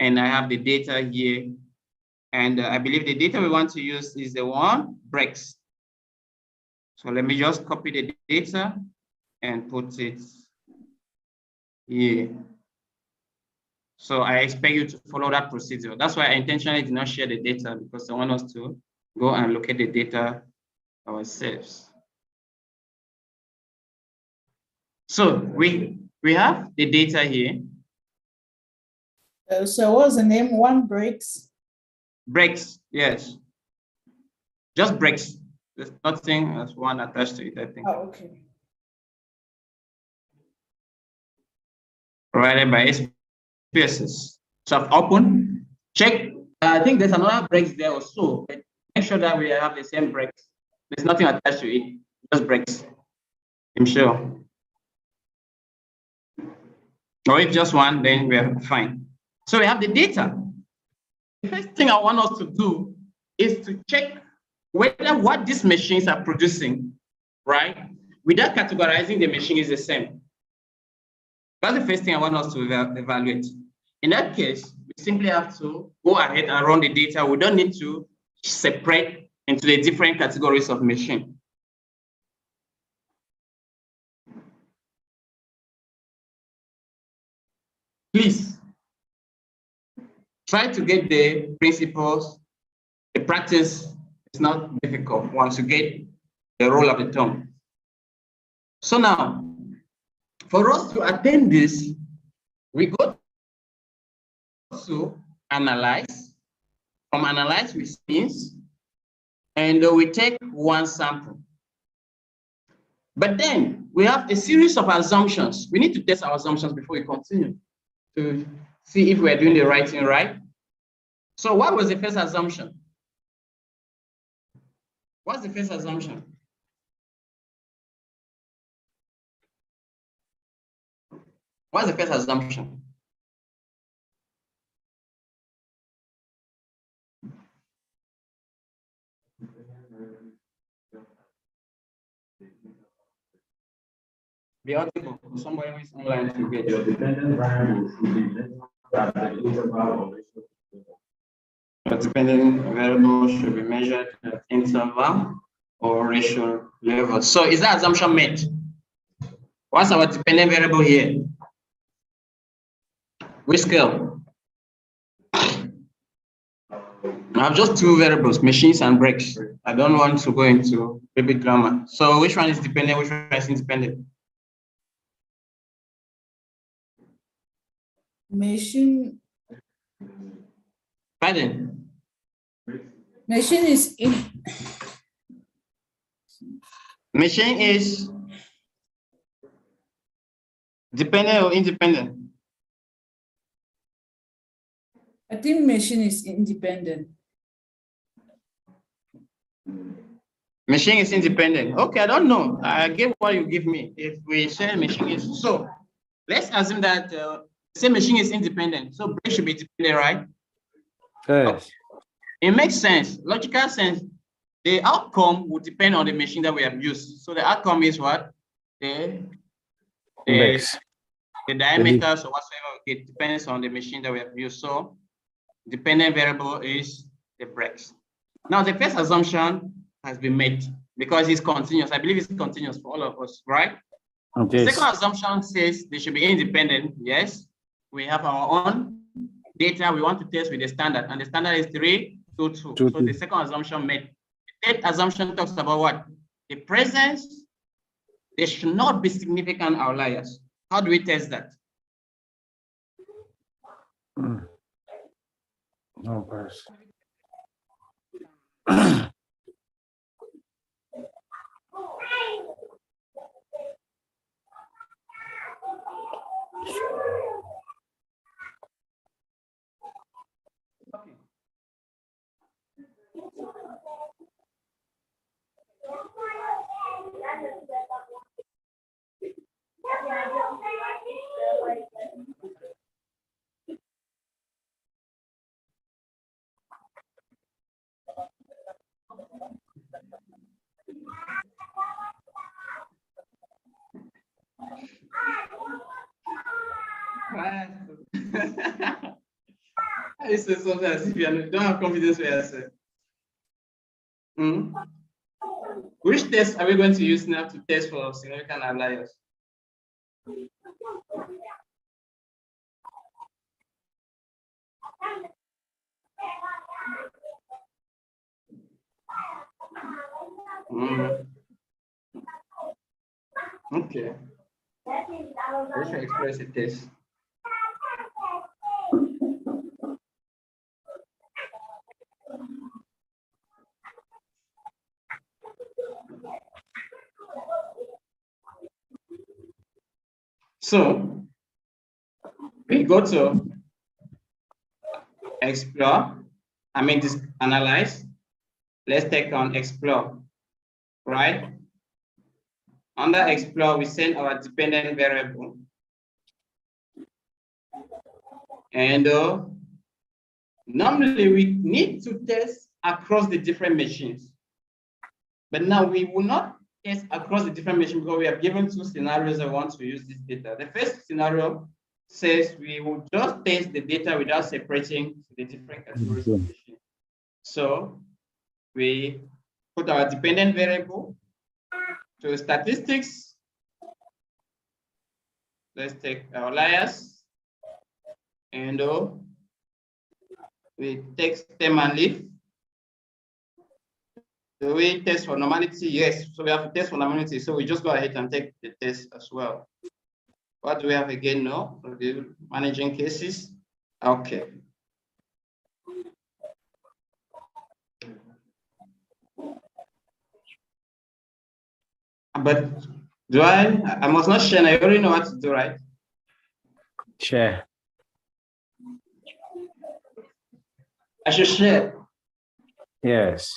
and I have the data here. And I believe the data we want to use is the one breaks. So let me just copy the data and put it here. So I expect you to follow that procedure. That's why I intentionally did not share the data, because I want us to go and locate the data ourselves. So we have the data here. So what's the name? One breaks? Breaks, yes. Just breaks. There's nothing as one attached to it, I think. Oh, okay. Provided by SPSS. So I've opened, check. I think there's another breaks there also. But make sure that we have the same breaks. There's nothing attached to it, just breaks. I'm sure. Or if just one, then we're fine. So we have the data. The first thing I want us to do is to check whether what these machines are producing, right, without categorizing the machine is the same. That's the first thing I want us to evaluate. In that case, we simply have to go ahead and run the data. We don't need to separate into the different categories of machine. Please try to get the principles. The practice is not difficult once you get the role of the tongue. So now, for us to attain this, we go to analyze. From analyze, we means, and we take one sample. But then we have a series of assumptions. We need to test our assumptions before we continue to see if we're doing the right thing right. So what was the first assumption? What's the first assumption? What's the first assumption? Be audible. Somebody who is online to get your dependent variable should be at the interval. Your dependent variable should be measured at interval or ratio level. So is that assumption met? What's our dependent variable here? Which scale? I have just two variables, machines and breaks. I don't want to go into baby grammar. So which one is dependent, which one is independent? Machine. Pardon? Machine is in. Machine is dependent or independent? I think machine is independent. Machine is independent. Okay, I don't know. I get what you give me. If we say machine is so, let's assume that say machine is independent. So break should be dependent, right? Yes. Okay. It makes sense, logical sense. The outcome would depend on the machine that we have used. So the outcome is what? The diameters or whatsoever. It depends on the machine that we have used. So dependent variable is the breaks. Now the first assumption has been made because it's continuous. I believe it's continuous for all of us, right? The second assumption says they should be independent. Yes, we have our own data we want to test with the standard, and the standard is 3, 2, 2. So the second assumption made. The third assumption talks about what? The presence, there should not be significant outliers. How do we test that? No person. I say something as if you don't have confidence with yourself. Which test are we going to use now to test for significant outliers? Okay. Let's express a test. So we go to explore. This analyze. Let's take on explore, right? Under explore, we send our dependent variable. And normally we need to test across the different machines. But now we will not test across the different machines because we have given 2 scenarios I want to use this data. The first scenario says we will just test the data without separating the different categories of machines. So we put our dependent variable to statistics. Let's take outliers, and we take stem and leaf. Do we test for normality? Yes. So we have to test for normality. So we just go ahead and take the test as well. What do we have again? No, managing cases. Okay. But do I must not share. I already know what to do, right? Share. I should share. Yes.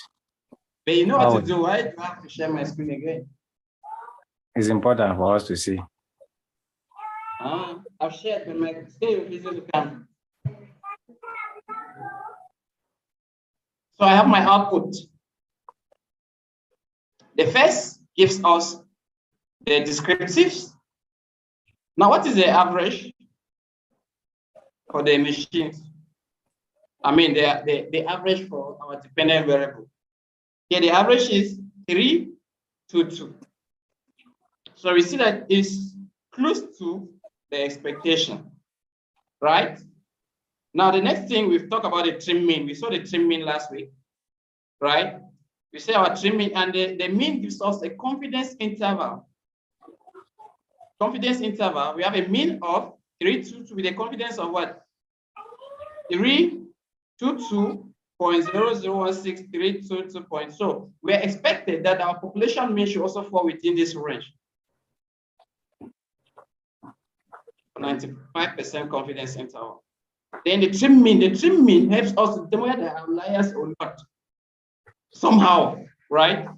But you know what to do. Why do I have to share my screen again? It's important for us to see. I've shared with my screen. So I have my output. The first gives us the descriptives. Now, what is the average for the machines? The average for our dependent variable. Here, the average is 3, 2, 2. So we see that it's close to the expectation, right? Now, the next thing we've talked about the trim mean. We saw the trim mean last week, right? We say our trim mean, and the mean gives us a confidence interval. Confidence interval, we have a mean of 322 with a confidence of what? 322.0016322. So we're expected that our population mean should also fall within this range. 95% confidence interval. Then the trim mean helps us to determine whether there are outliers or not. Somehow, right?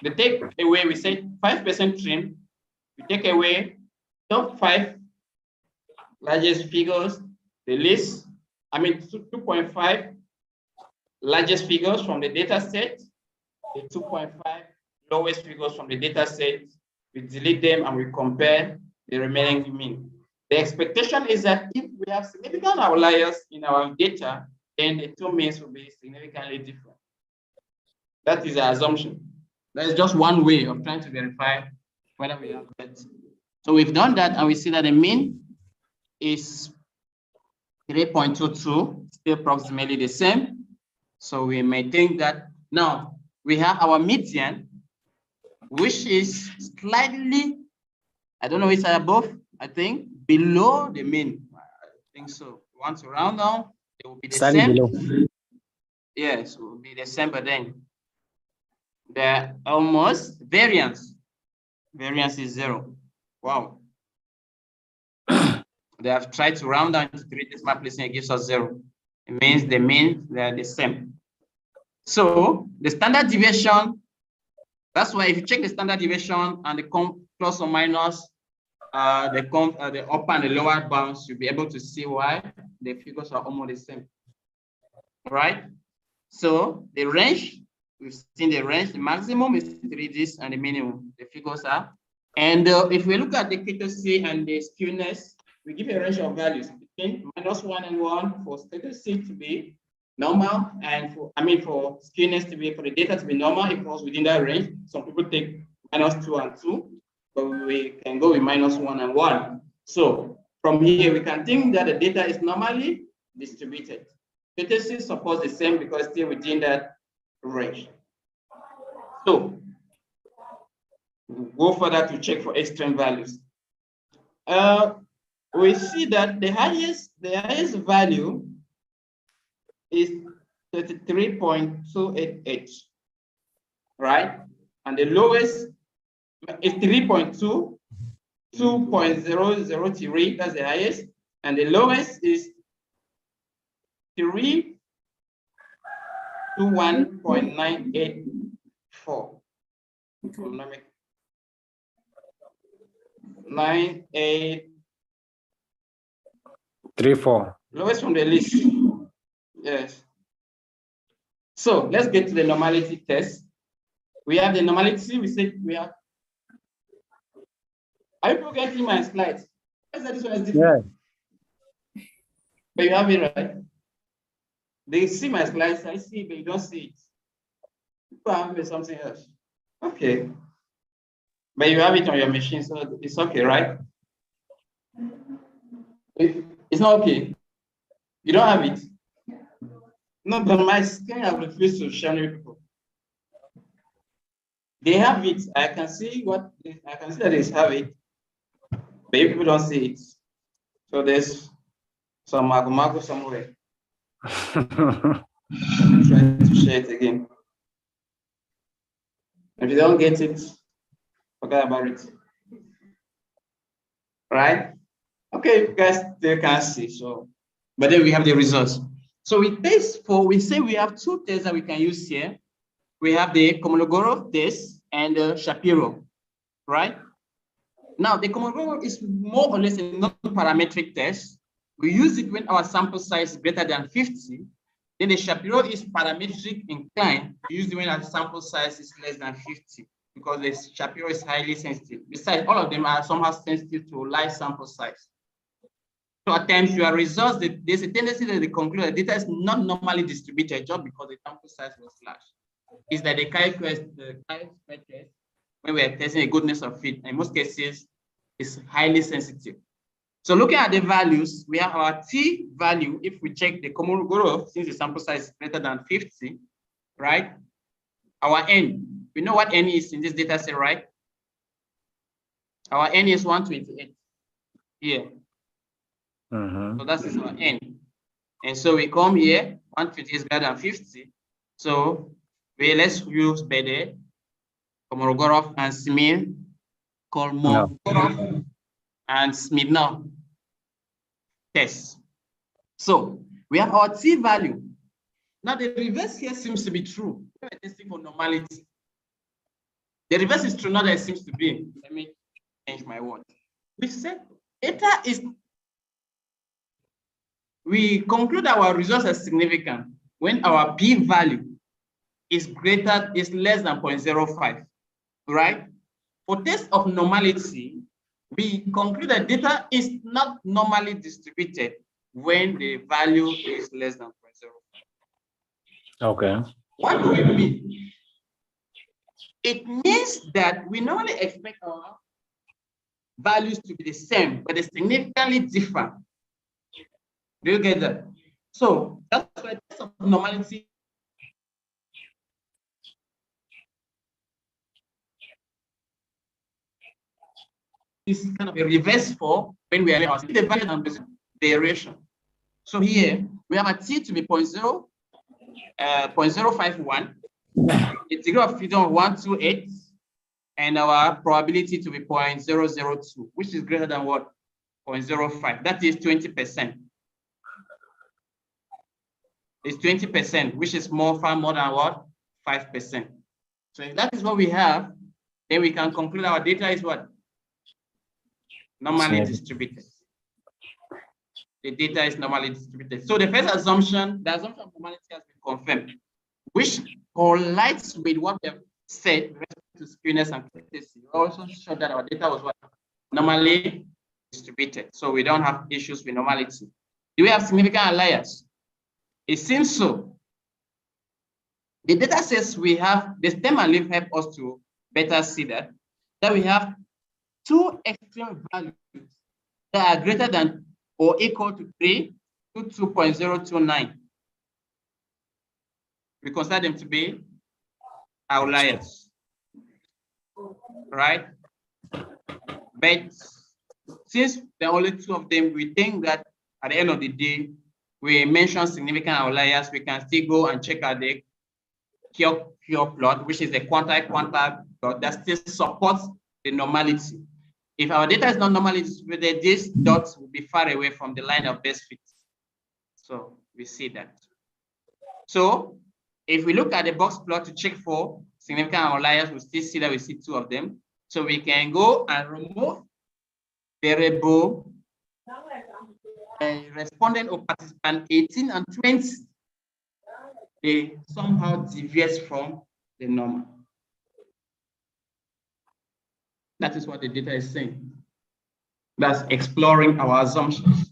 The take away, we say 5% trim. We take away top 5 largest figures, the least, 2.5 largest figures from the data set, the 2.5 lowest figures from the data set. We delete them and we compare the remaining mean. The expectation is that if we have significant outliers in our data, then the 2 means will be significantly different. That is the assumption. That is just one way of trying to verify whether we have that So we've done that, and we see that the mean is 3.22, still approximately the same. So we may think that now we have our median, which is slightly, I don't know, it's above, I think, below the mean. I think so. We want to round down, it will be the Slightly same. below. Yes, it will be the same, but then the almost variance is 0. Wow. They have tried to round down to 3 decimal places and it gives us 0. It means the mean, they're the same. So the standard deviation, that's why if you check the standard deviation and the plus or minus the upper and the lower bounds, you'll be able to see why the figures are almost the same. Right? So the range, we've seen the range, the maximum is 3 digits and the minimum, the figures are. And if we look at the K2C and the skewness, we give a range of values between -1 and 1 for K2C to be normal, and for skewness to be, for the data to be normal, it falls within that range. Some people take -2 and 2, but we can go with -1 and 1. So from here, we can think that the data is normally distributed. K2C supports the same because still within that range. So we'll go further to check for extreme values. We see that the highest value is 33.288, right? And the lowest is 3.2, 2.003, that's the highest, and the lowest is 321.984. 9.834. Lowest from the list. Yes. So let's get to the normality test. We have the normality. We said we have. Are you getting my slides? This one is different. Yeah. But you have it right. They see my slides. I see, but you don't see it. People have something else. Okay. But you have it on your machine, so it's okay, right? It's not okay. You don't have it. No, but my screen I refuse to share with people. They have it. I can see that they have it, but people don't see it. So there's some mago somewhere. I'm trying to share it again. If you don't get it, forget about it. Right? Okay, you guys still can't see. So, but then we have the results. So we say we have 2 tests that we can use here. We have the Kolmogorov test and the Shapiro, right? Now the Kolmogorov is more or less a non-parametric test. We use it when our sample size is greater than 50. Then the Shapiro is parametric inclined, used when our sample size is less than 50, because the Shapiro is highly sensitive. Besides, all of them are somehow sensitive to large sample size. So at times your results, there's a tendency that they conclude that data is not normally distributed just because the sample size was large. Is that the chi-square test, when we are testing the goodness of fit, in most cases, is highly sensitive. So looking at the values, we have our T value. If we check the Kolmogorov, since the sample size is greater than 50, right? Our N, we know what N is in this data set, right? Our N is 128 here. So that is our N. And so we come here, 120 is greater than 50. So let's use Bede, Kolmogorov and Smith, Kolmogorov and Smirnov test. So we have our T value. Now the reverse here seems to be true. We're testing for normality. The reverse is true, not that it seems to be. Let me change my word. We said data is, we conclude our results as significant when our P value is less than 0.05, right? For test of normality, we conclude that data is not normally distributed when the value is less than 0.05. Okay. What do we mean? It means that we normally expect our values to be the same, but they're significantly different. Do you get that? So that's why test of normality is kind of a reverse for when we are the value and variation. So here we have a t to be 0.051, a degree of freedom of 128, and our probability to be 0.002, which is greater than what? 0.05. That is 20%. It's 20%, which is far more than what? 5%. So if that is what we have, then we can conclude our data is what? Normally distributed. The data is normally distributed. So the first assumption, the assumption of normality has been confirmed, which correlates with what we have said with respect to skewness and accuracy. We also showed that our data was what? Normally distributed. So we don't have issues with normality. Do we have significant outliers? It seems so. The data says we have, the stem and leaf help us to better see that we have two extreme values that are greater than or equal to 3 to 2.029. We consider them to be outliers, right? But since there are only two of them, we think that at the end of the day, we mention significant outliers, we can still go and check out the Q plot, which is the quantile plot that still supports the normality. If our data is not normally distributed, these dots will be far away from the line of best fit. So we see that. So if we look at the box plot to check for significant outliers, we still see that we see two of them. So we can go and remove variable respondent or participant 18 and 20. They somehow deviate from the normal. That is what the data is saying. That's exploring our assumptions.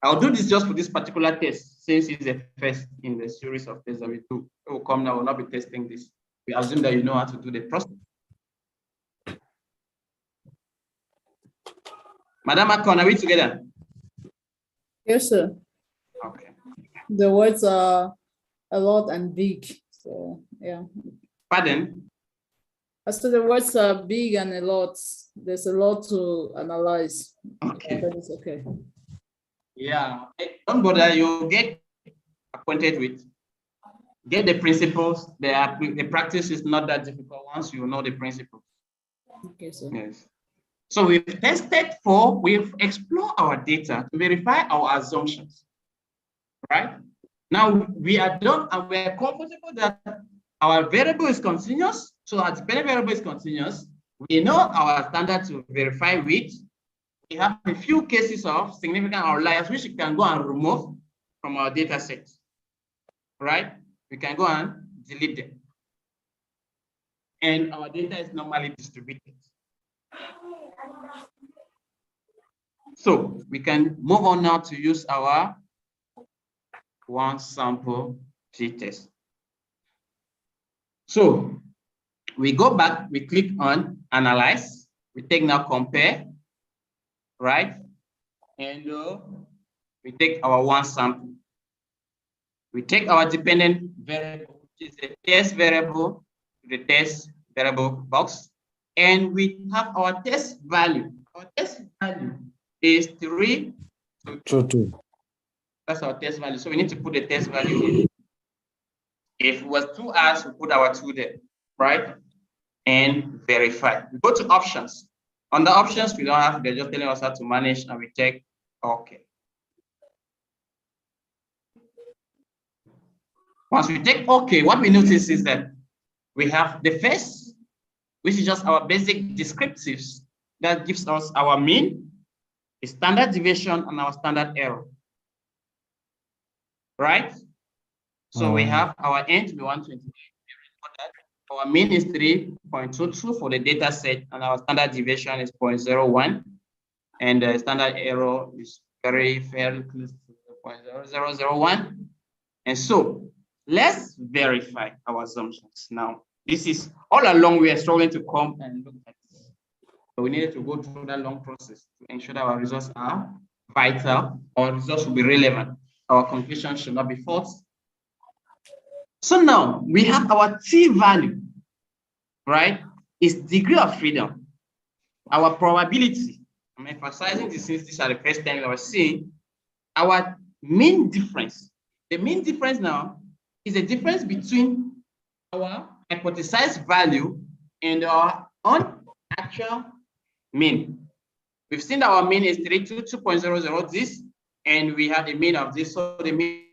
I'll do this just for this particular test, since it's the first in the series of tests that we do. It will come now, we'll not be testing this. We assume that you know how to do the process. Madam Akon, are we together? Yes, sir. Okay. The words are a lot and big. So yeah. Pardon? So the words are big and a lot. There's a lot to analyze. Okay. That is okay. Yeah. Don't bother, you get acquainted with. Get the principles. The practice is not that difficult once you know the principles. Okay, sir. Yes. So we've explored our data to verify our assumptions, right? Now we are done and we are comfortable that our variable is continuous. So as the variable is continuous, we know our standard to verify with. We have a few cases of significant outliers which we can go and remove from our data set, right? We can go and delete them. And our data is normally distributed. So we can move on now to use our one sample t-test. So we go back, we click on analyze, we take now compare, right? And we take our one sample. We take our dependent variable, which is the test variable, the test variable box, and we have our test value. Our test value is 3 to 2. That's our test value. So we need to put the test value in. If it was 2 hours, we put our 2 there, right? And verify. We go to options. On the options, we don't have, they're just telling us how to manage, and we check OK. Once we take OK, what we notice is that we have the first, which is just our basic descriptives that gives us our mean, the standard deviation, and our standard error. Right? So we have our end to be 128. Our mean is 3.22 for the data set, and our standard deviation is 0.01. And the standard error is very close to 0.0001. And so let's verify our assumptions. Now, this is all along we are struggling to come and look at this. But we needed to go through that long process to ensure that our results are vital, our results will be relevant, our conclusion should not be false. So now we have our T value, right? Is degree of freedom. Our probability, I'm emphasizing this since these are the first time I was seeing, our mean difference. The mean difference now is the difference between our hypothesized value and our actual mean. We've seen that our mean is 322.00 this, and we have the mean of this, so the mean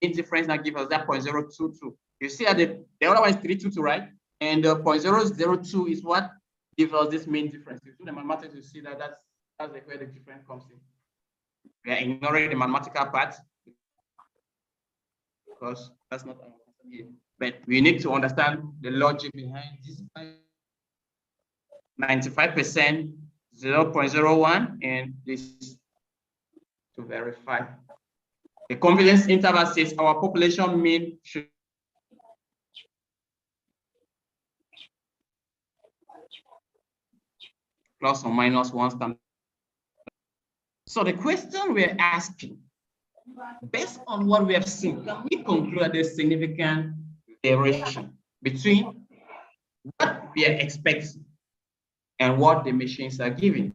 difference now gives us that 0.022. You see that the other one is 322, right? And the 0.002 is what gives us this mean difference. You do the mathematics, you see that that's where the difference comes in. We are ignoring the mathematical part because that's not our concern here. But we need to understand the logic behind this. 95%, 0.01, and this to verify. The confidence interval says our population mean should plus or minus 1 standard. So the question we're asking, based on what we have seen, can we conclude that there's significant variation between what we are expecting and what the machines are giving?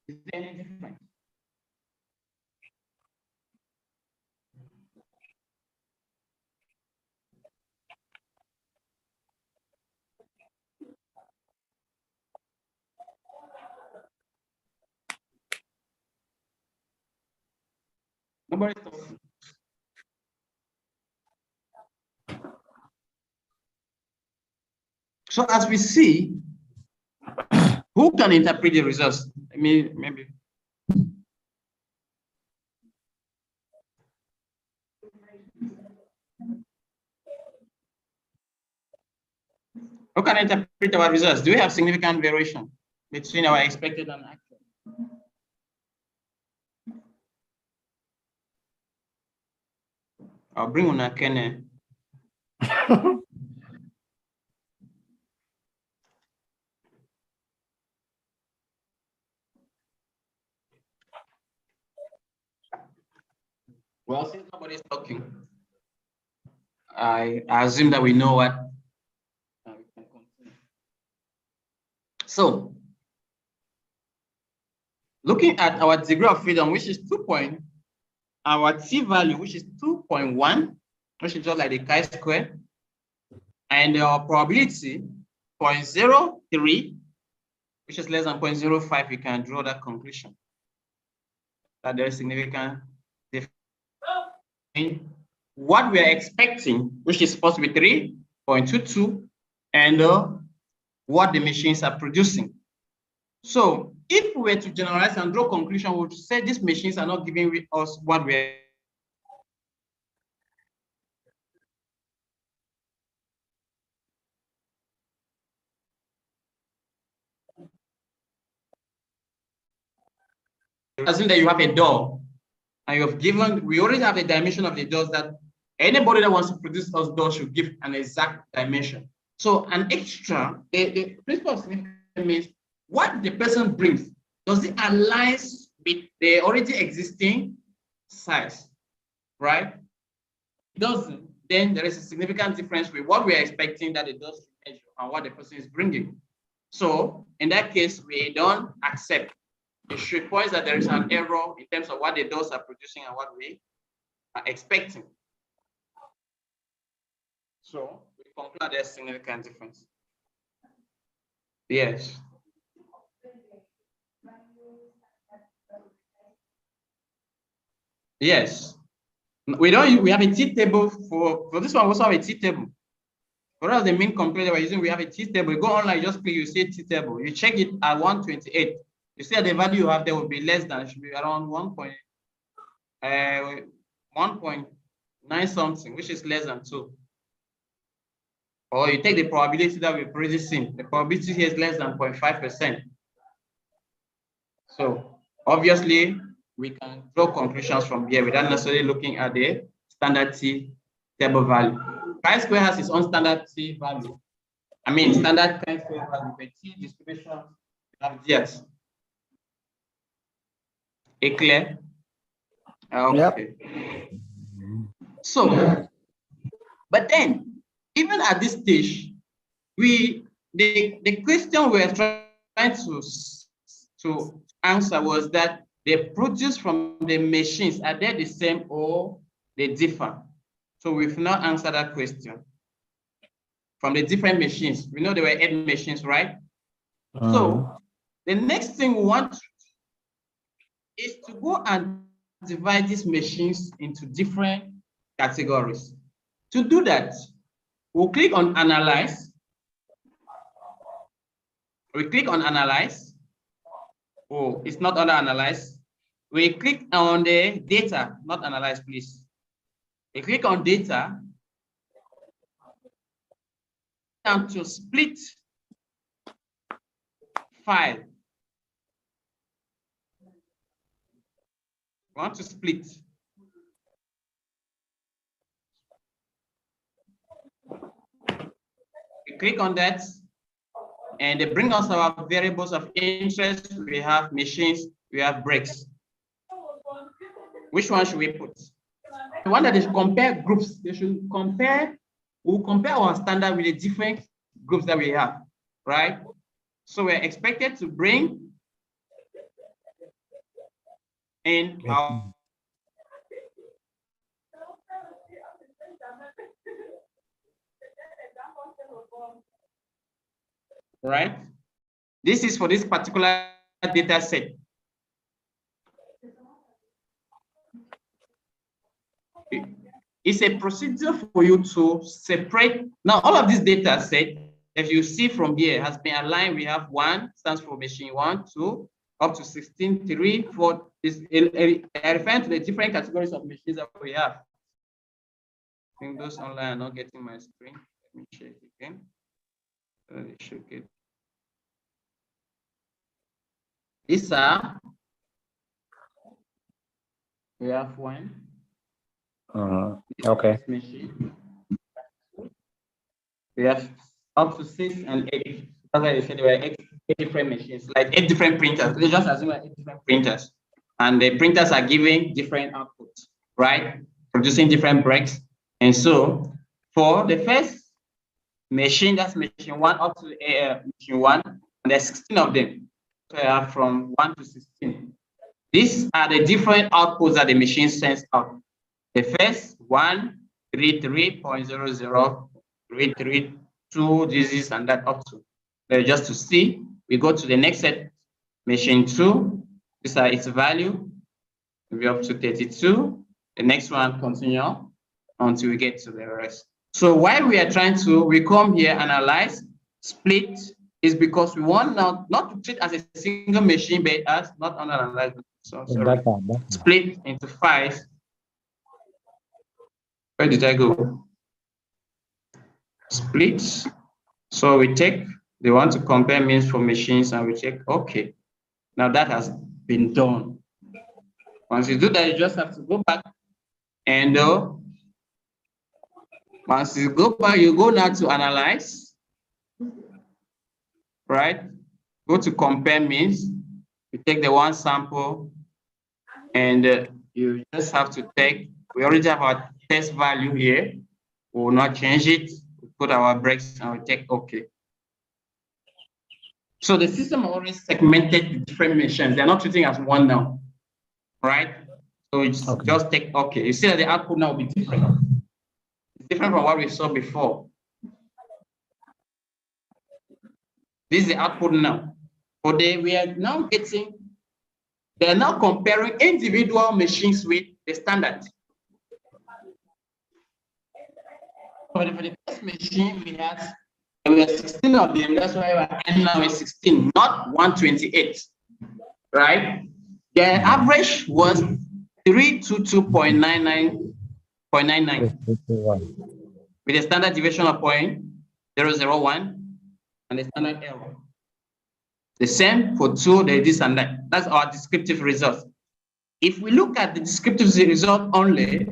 Is there any difference? Nobody talking. So as we see, who can interpret the results? I mean, maybe. Who can interpret our results? Do we have significant variation between our expected and actual? I'll bring on a Kenne. Well, since nobody's talking, I assume that we know what. So, looking at our degree of freedom, which is 2 point, our T value, which is 2.1, which is just like the chi-square, and our probability 0.03, which is less than 0.05, we can draw that conclusion that there is significant difference in what we are expecting, which is supposed to be 3.22, and what the machines are producing. So if we were to generalize and draw conclusion, we would say these machines are not giving us what we are. Assume that you have a door and you have given, we already have a dimension of the doors that anybody that wants to produce those doors should give an exact dimension. So an extra, the principle of significance means what the person brings, does it align with the already existing size, right? It doesn't, then there is a significant difference with what we are expecting that it does measure and what the person is bringing. So in that case, we don't accept. It should point that there is an error in terms of what the doors are producing and what we are expecting. So we conclude there's significant difference. Yes. Yes. We have a T table for this one. We also have a T table. For us, the main computer we're using, we have a T table. You go online, just click, you see a T table. You check it at 128. You see that the value you have there will be less than, it should be around 1.9 something, which is less than 2. Or you take the probability that we've already seen. The probability here is less than 0.5%. So obviously, we can draw conclusions from here without necessarily looking at the standard T table value. chi-square has its own standard T value. I mean, standard chi-square value, but T distribution have theirs. Is clear? Okay. Yep. So, but then, even at this stage, the question we're trying to answer was that the produce from the machines, are they the same or they differ? So we've not answered that question. From the different machines, we know there were 8 machines, right? So the next thing we want is to go and divide these machines into different categories. To do that, we'll click on Analyze. We click on Analyze. Oh, it's not under Analyze. We click on the Data, not Analyze, please. We click on Data and to split file. We want to split. We click on that, and they bring us our variables of interest. We have machines, we have breaks. Which one should we put? The one that they should compare groups. They should compare, we'll compare our standard with the different groups that we have, right? So we're expected to bring in our right? This is for this particular data set. It's a procedure for you to separate. Now, all of this data set, if you see from here, has been aligned. We have 1 stands for machine 1, 2, up to 16, 3, 4. Is referring to the different categories of machines that we have. I think those online are not getting my screen. Let me check again. It should get. These are. We have 1. Okay. Machine. We have up to 6 and 8. That's why they said there were 8 different machines, like 8 different printers. They just assume 8 different printers. And the printers are giving different outputs, right? Producing different breaks. And so for the first machine, that's machine 1 up to machine 1, and there's 16 of them. So I have from 1 to 16. These are the different outputs that the machine sends out. The first 133.00, 332, this is and that up to. Just to see, we go to the next set, machine 2. These are its value. We'll be up to 32. The next one continue until we get to the rest. So while we are trying to, we come here, analyze, split, is because we want not to treat as a single machine, but as not analyze. So sorry. Split into 5. Where did I go? Split. So we take, they want to compare means for machines, and we check, okay. Now that has been done. Once you do that, you just have to go back and once you go back, you go now to analyze, right? Go to compare means. You take the 1 sample, and you just have to take, we already have our test value here. We will not change it. We put our breaks and we take OK. So the system already segmented the different machines. They're not treating as one now, right? So it's just take OK. You see that the output now will be different. It's different from what we saw before. This is the output now. But we are now getting, they are now comparing individual machines with the standard. For the first machine, we had 16 of them. That's why we're ending now with 16, not 128, right? The average was 322.99 with a standard deviation of 0.001 and a standard error. The same for 2, there is this and that. That's our descriptive result. If we look at the descriptive result only,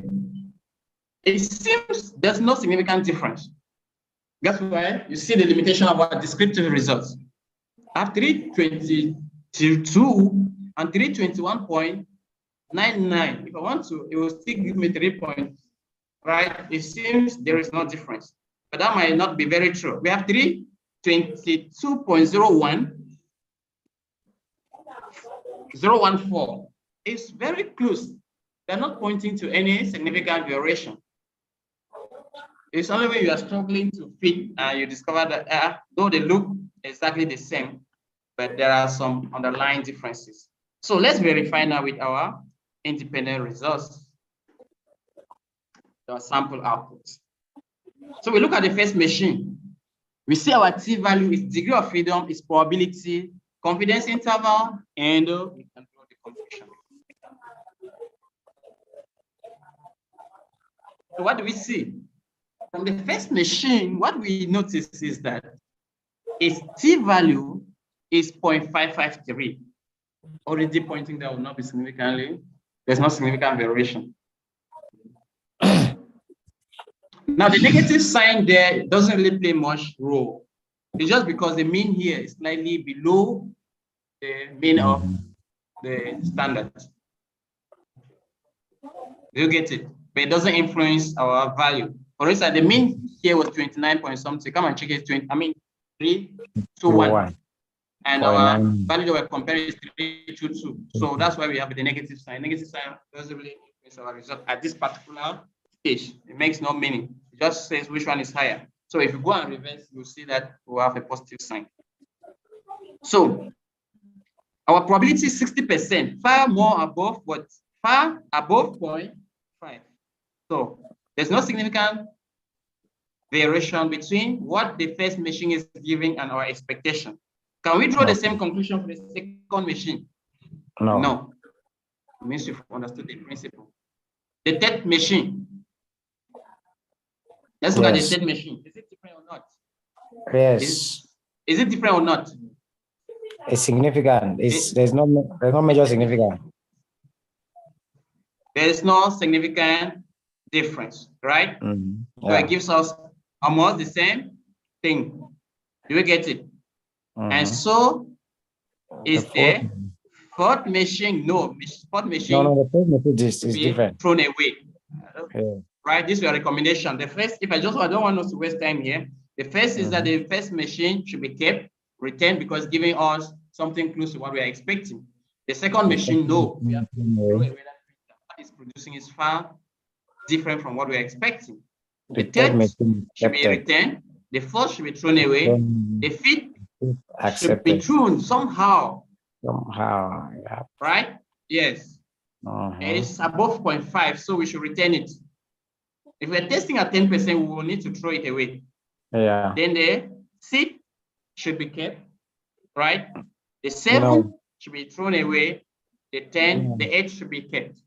it seems there's no significant difference. That's why you see the limitation of our descriptive results. I have 322 and 321.99. If I want to, it will still give me 3 points, right? It seems there is no difference, but that might not be very true. We have 322.01, 014. It's very close. They're not pointing to any significant variation. It's only when you are struggling to fit and you discover that though they look exactly the same, but there are some underlying differences. So let's verify now with our independent results, our sample outputs. So we look at the first machine. We see our t-value is degree of freedom, is probability, confidence interval, and we can draw the conclusion. So what do we see? From the first machine, what we notice is that its t-value is 0.553, already pointing that will not be significantly, there's no significant variation. Now, the negative sign there doesn't really play much role. It's just because the mean here is slightly below the mean of the standard. You get it? But it doesn't influence our value. For instance, the mean here was 29 point something. Come and check it. 3, 2, 1. And our value that we're comparing is 322. So that's why we have the negative sign. Negative sign doesn't really influence our result at this particular stage. It makes no meaning. It just says which one is higher. So if you go and reverse, you'll see that we have a positive sign. So our probability is 60%, far more above what? Far above 0.5. So there's no significant variation between what the first machine is giving and our expectation. Can we draw the same conclusion for the second machine? No. No. It means you've understood the principle. The third machine. Let's look at the third machine. Is it different or not? Yes. Is it different or not? It's significant. There's no major significance. There is no significant difference, right? Yeah. So it gives us almost the same thing. Do you get it? And so is the fourth machine. No, fourth machine. No, the fourth machine is different. Thrown away. Right? This is your recommendation. The first, if I don't want us to waste time here. The first is that the first machine should be kept, retained, because giving us something close to what we are expecting. The second machine, no. We have to throw away that what is producing is far different from what we are expecting. The third should be retained. The fourth should be thrown away. The fifth should be thrown somehow. Somehow, yeah. Right? Yes. It's above 0.5, so we should retain it. If we're testing at 10%, we will need to throw it away. Yeah. Then the 6 should be kept, right? The 7 should be thrown away. The 10, the 8 should be kept.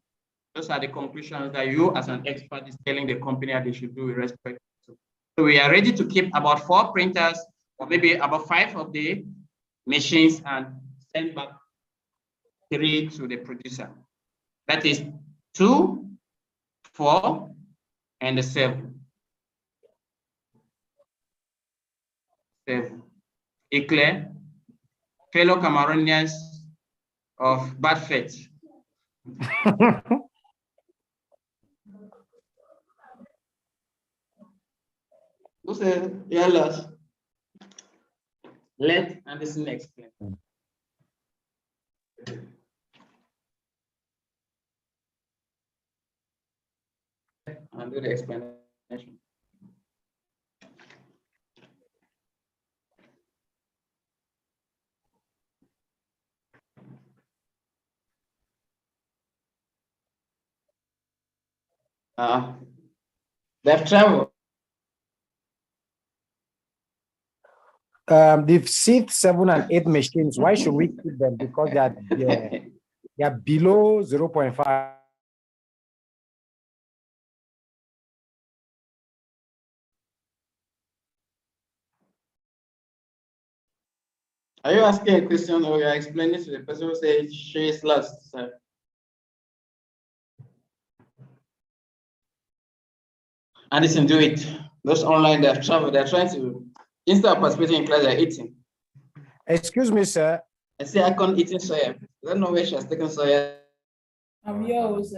Those are the conclusions that you, as an expert, is telling the company that they should do with respect to. So we are ready to keep about 4 printers, or maybe about 5 of the machines, and send back 3 to the producer. That is 2, 4, and the 7. 7. Clear? Fellow Cameroonians of bad faith. Who's the yellows? Let Anderson explain. And do the explanation. They've traveled. The 6, 7, and 8 machines, why should we keep them? Because they are below 0.5. Are you asking a question or you're explaining to the person who says she is lost, sir? And listen, do it. Those online, they're trying to, instead of participating in class, they're eating. Excuse me, sir. I say I can't eat soya. I don't know where she has taken soya. I'm yours.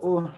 Oh.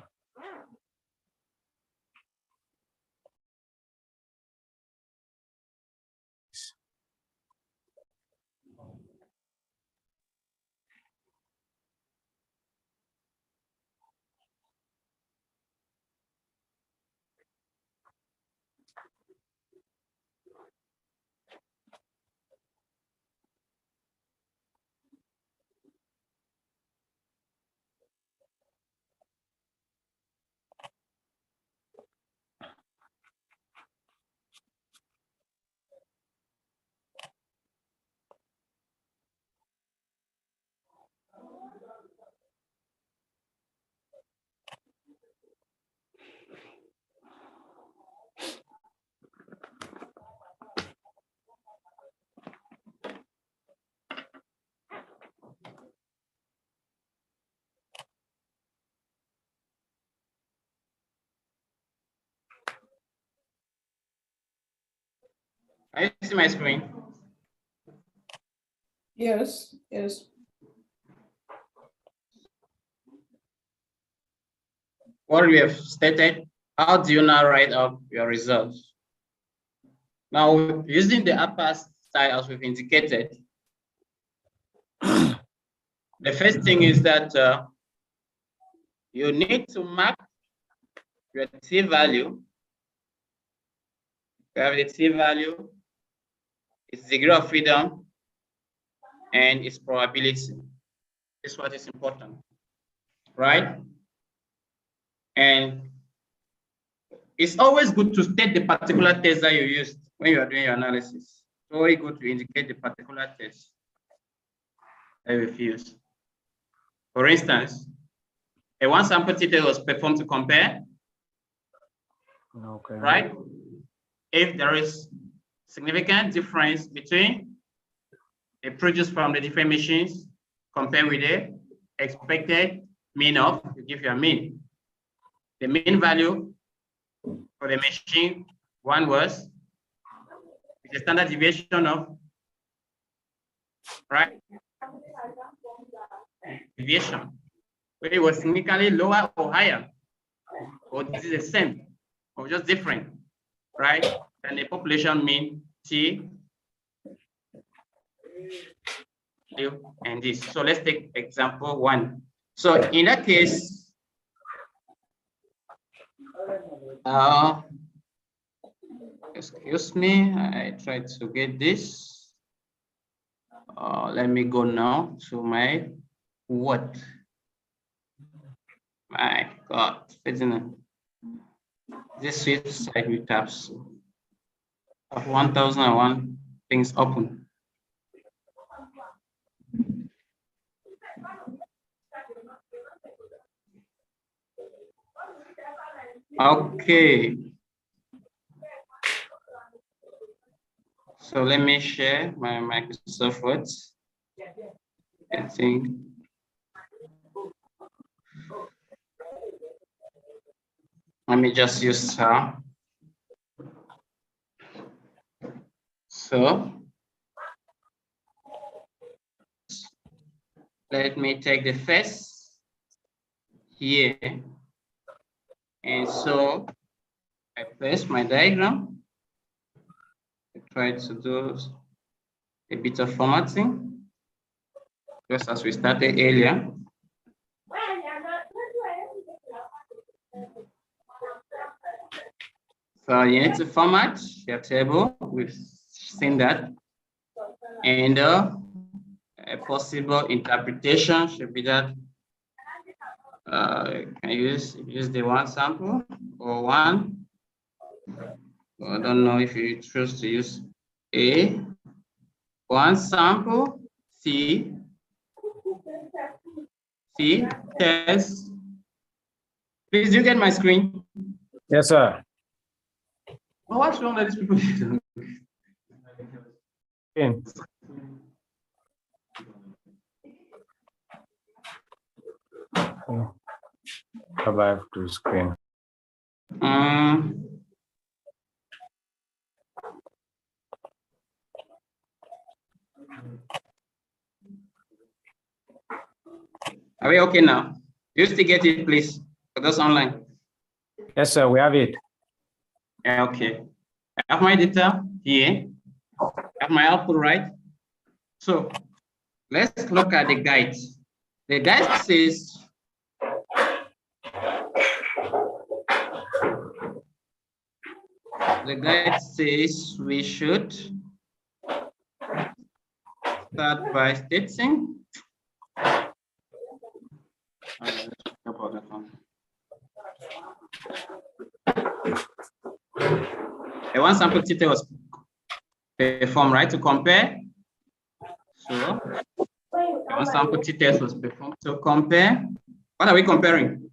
Can you see my screen? Yes, yes. What we have stated, how do you now write up your results? Now, using the upper style as we've indicated, the first thing is that you need to mark your t-value. You have the t-value, its degree of freedom, and its probability. This is what is important, right? And it's always good to state the particular test that you used when you are doing your analysis. It's always good to indicate the particular test that you've used. For instance, a one sample t-test was performed to compare, Okay. right? If there is significant difference between the produce from the different machines compared with the expected mean of, you give you a mean. The mean value for the machine one was the standard deviation of, right? Deviation. Whether it was significantly lower or higher, or this is the same, or just different, right? And the population mean T and this. So let's take example 1. So in that case, excuse me, I tried to get this. Let me go now to my what? My God, this website we tabs of 1001 things open. Okay. So let me share my Microsoft Word. I think. Let me just use star. So let me take the first here. And so I place my diagram. I try to do a bit of formatting, just as we started earlier. So you need to format your table. We've seen that. And a possible interpretation should be that can use the one sample or one. I don't know if you choose to use A, one sample, C test. Please, do you get my screen? Yes, sir. Oh, what's wrong with these people? In. Survive to screen. Are we okay now? You still get it, please, for those online. Yes, sir, we have it. Okay. I have my data here. I have my output, right? So let's look at the guide. The guide says we should start by stating a one sample t-test was performed, right, to compare. So a one sample t-test was performed to compare. What are we comparing?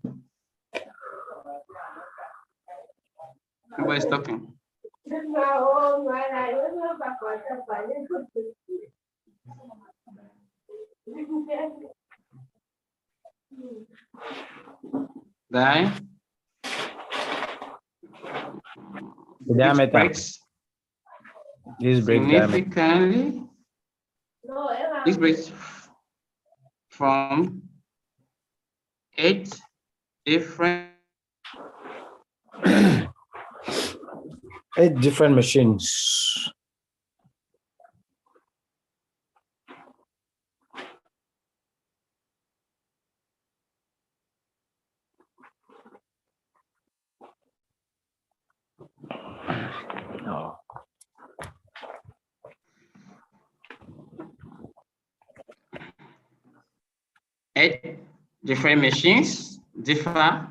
Nobody's talking. The diameter. This breaks significantly. This breaks from 8 different 8 different machines. different machines differ.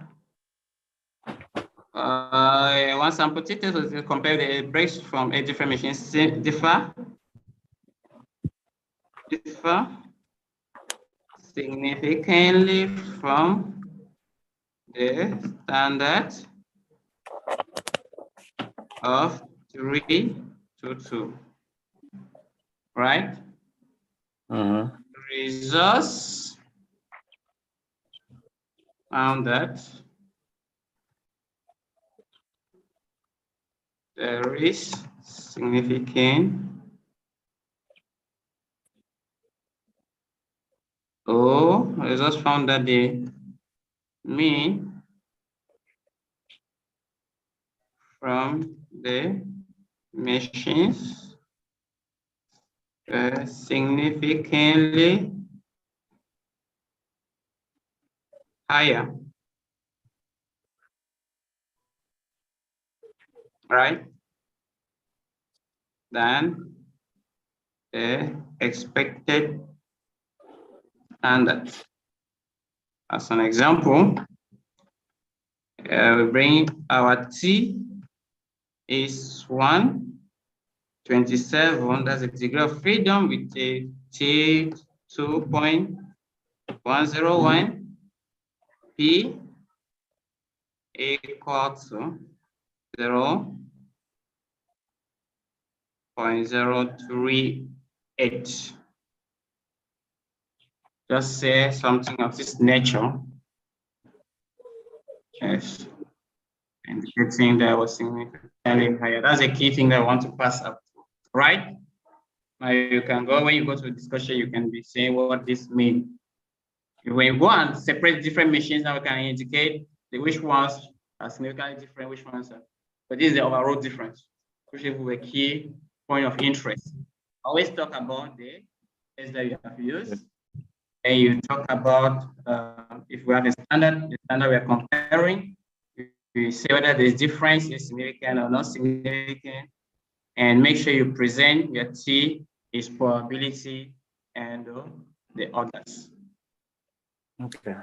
One sample details to compare the breaks from a different machines differ significantly from the standard of 3 to 2, right? Results found that there is significant results found that the mean from the machines significantly higher, right, than the expected standard. As an example, we bring our T is 127, that's a degree of freedom with a T 2.101, P equal to 0.038. Just say something of this nature. Yes. Indicating that was significantly higher. That's a key thing that I want to pass up, right? Now you can go, when you go to a discussion, you can be saying what this means. When you go and separate different machines, now we can indicate which ones are significantly different, which ones are, but this is the overall difference, which is a key point of interest. Always talk about the tests that you have used, and you talk about if we have a standard, the standard we are comparing, you say whether the difference is significant or not significant, and make sure you present your T is probability and the others. Okay.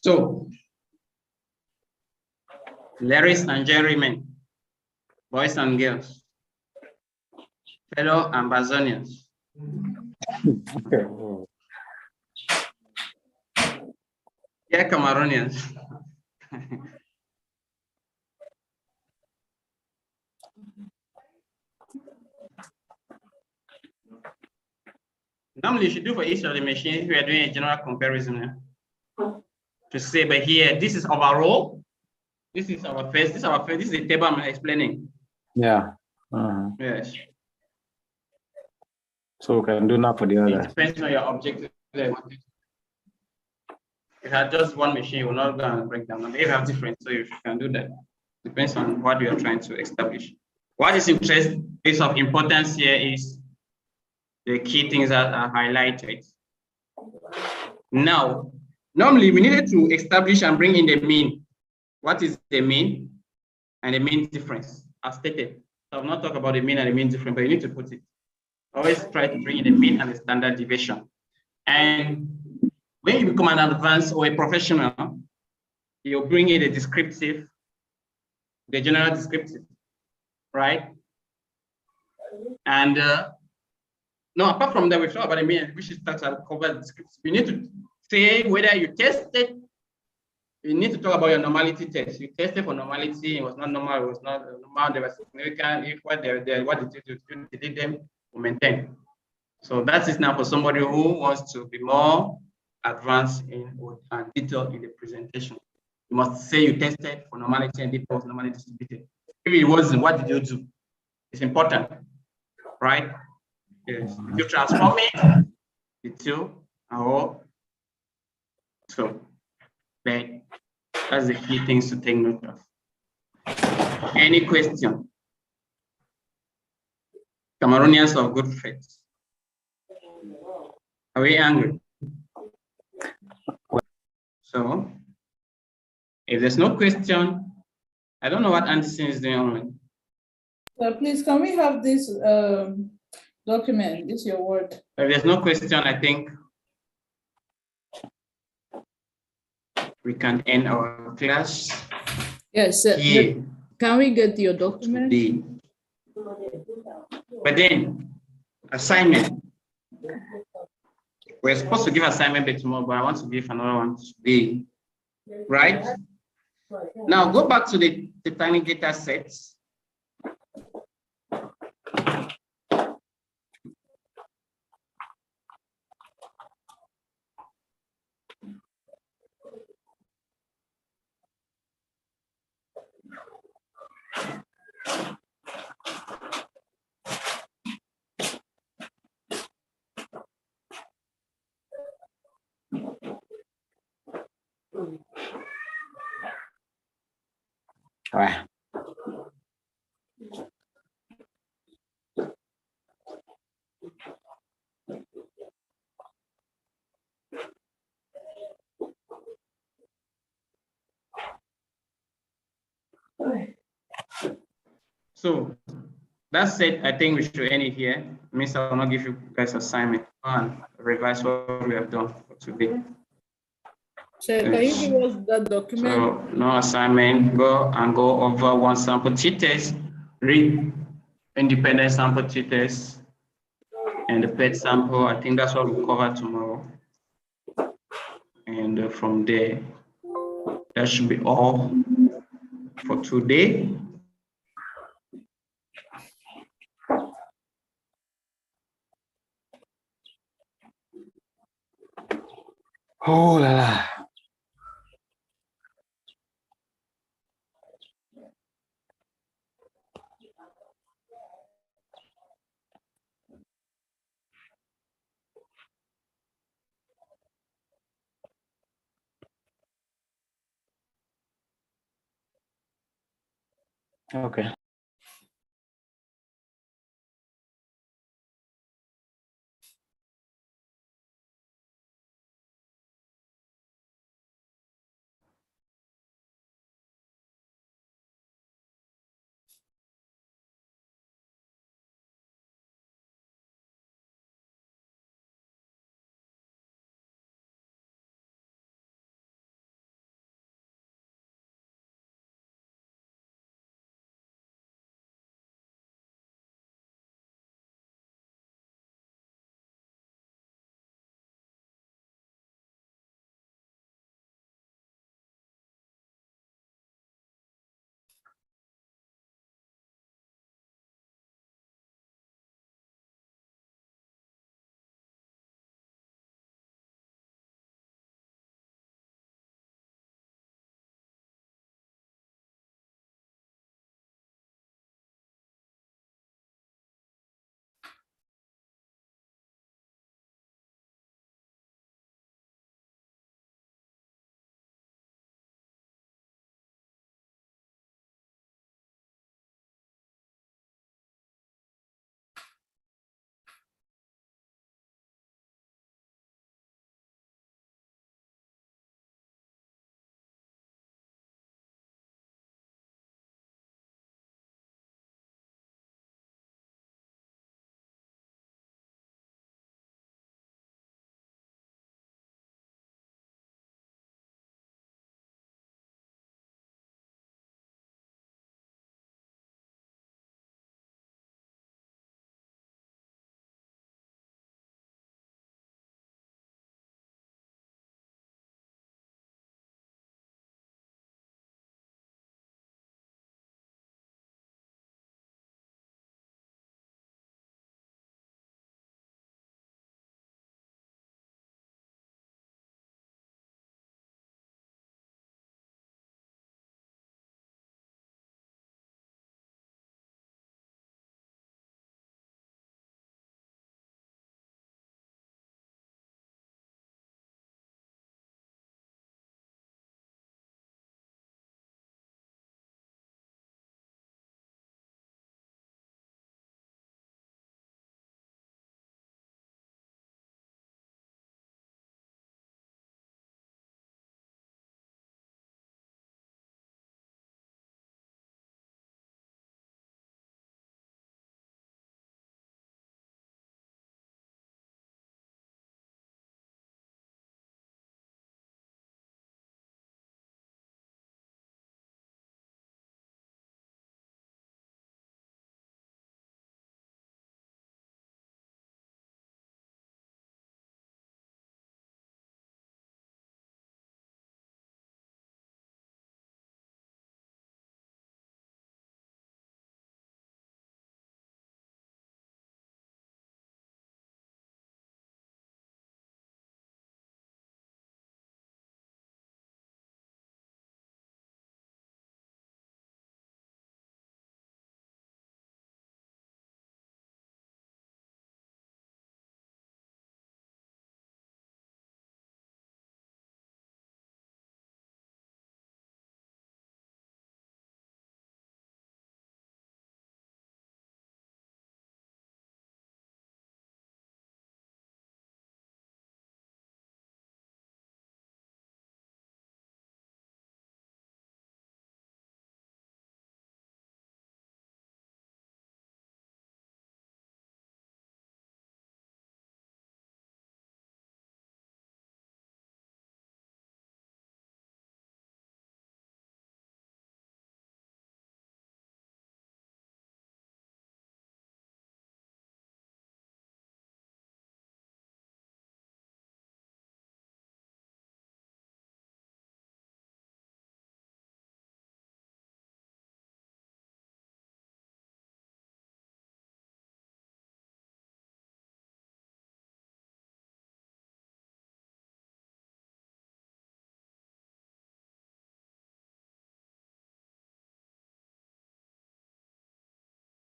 So, ladies and gentlemen, boys and girls, fellow Amazonians. Okay. Yeah, Cameroonians. Normally, you should do for each of the machines, we are doing a general comparison to say, but here, this is overall. This is our first, this is the table I'm explaining. Yeah. Yes. So we can do now for the other. It depends on your objective. If you have just one machine, you will not go and break down. If you have different, so you can do that. Depends on what you are trying to establish. What is of importance here is the key things that are highlighted. Now, normally we needed to establish and bring in the mean. What is the mean and the mean difference? As stated. So I've not talked about the mean and the mean difference, but you need to put it. Always try to bring in the mean and the standard deviation. And when you become an advanced or a professional, you'll bring in the descriptive, the general descriptive, right? And no, apart from that, we talk about the mean, which is start to cover the descriptive. You need to say whether you tested. You need to talk about your normality test. You tested for normality, it was not normal, it was not normal, they were significant. If what did you delete them or maintain? So that is now for somebody who wants to be more advanced in and detailed in the presentation. You must say you tested for normality and data was normally distributed. If it wasn't, what did you do? It's important, right? Yes. If you transform it, the two or so. But that's the key things to take note of. Any question? Cameroonians of good faith. Are we angry? So, if there's no question, I don't know what Anderson is doing online. So please, can we have this document? This is your word. If there's no question, I think we can end our class Yes, here can we get your document? today. But then, assignment. We're supposed to give assignment by tomorrow, but I want to give another one today, right? Now go back to the tiny data sets. All right. So that's it. I think we should end it here. Means I will not give you guys assignment and revise what we have done for today. So can you give us that document? So no assignment. Go over one sample t-test, read independent sample t-test, and the PET sample. I think that's what we'll cover tomorrow. And from there, that should be all for today. Oh la la. Okay.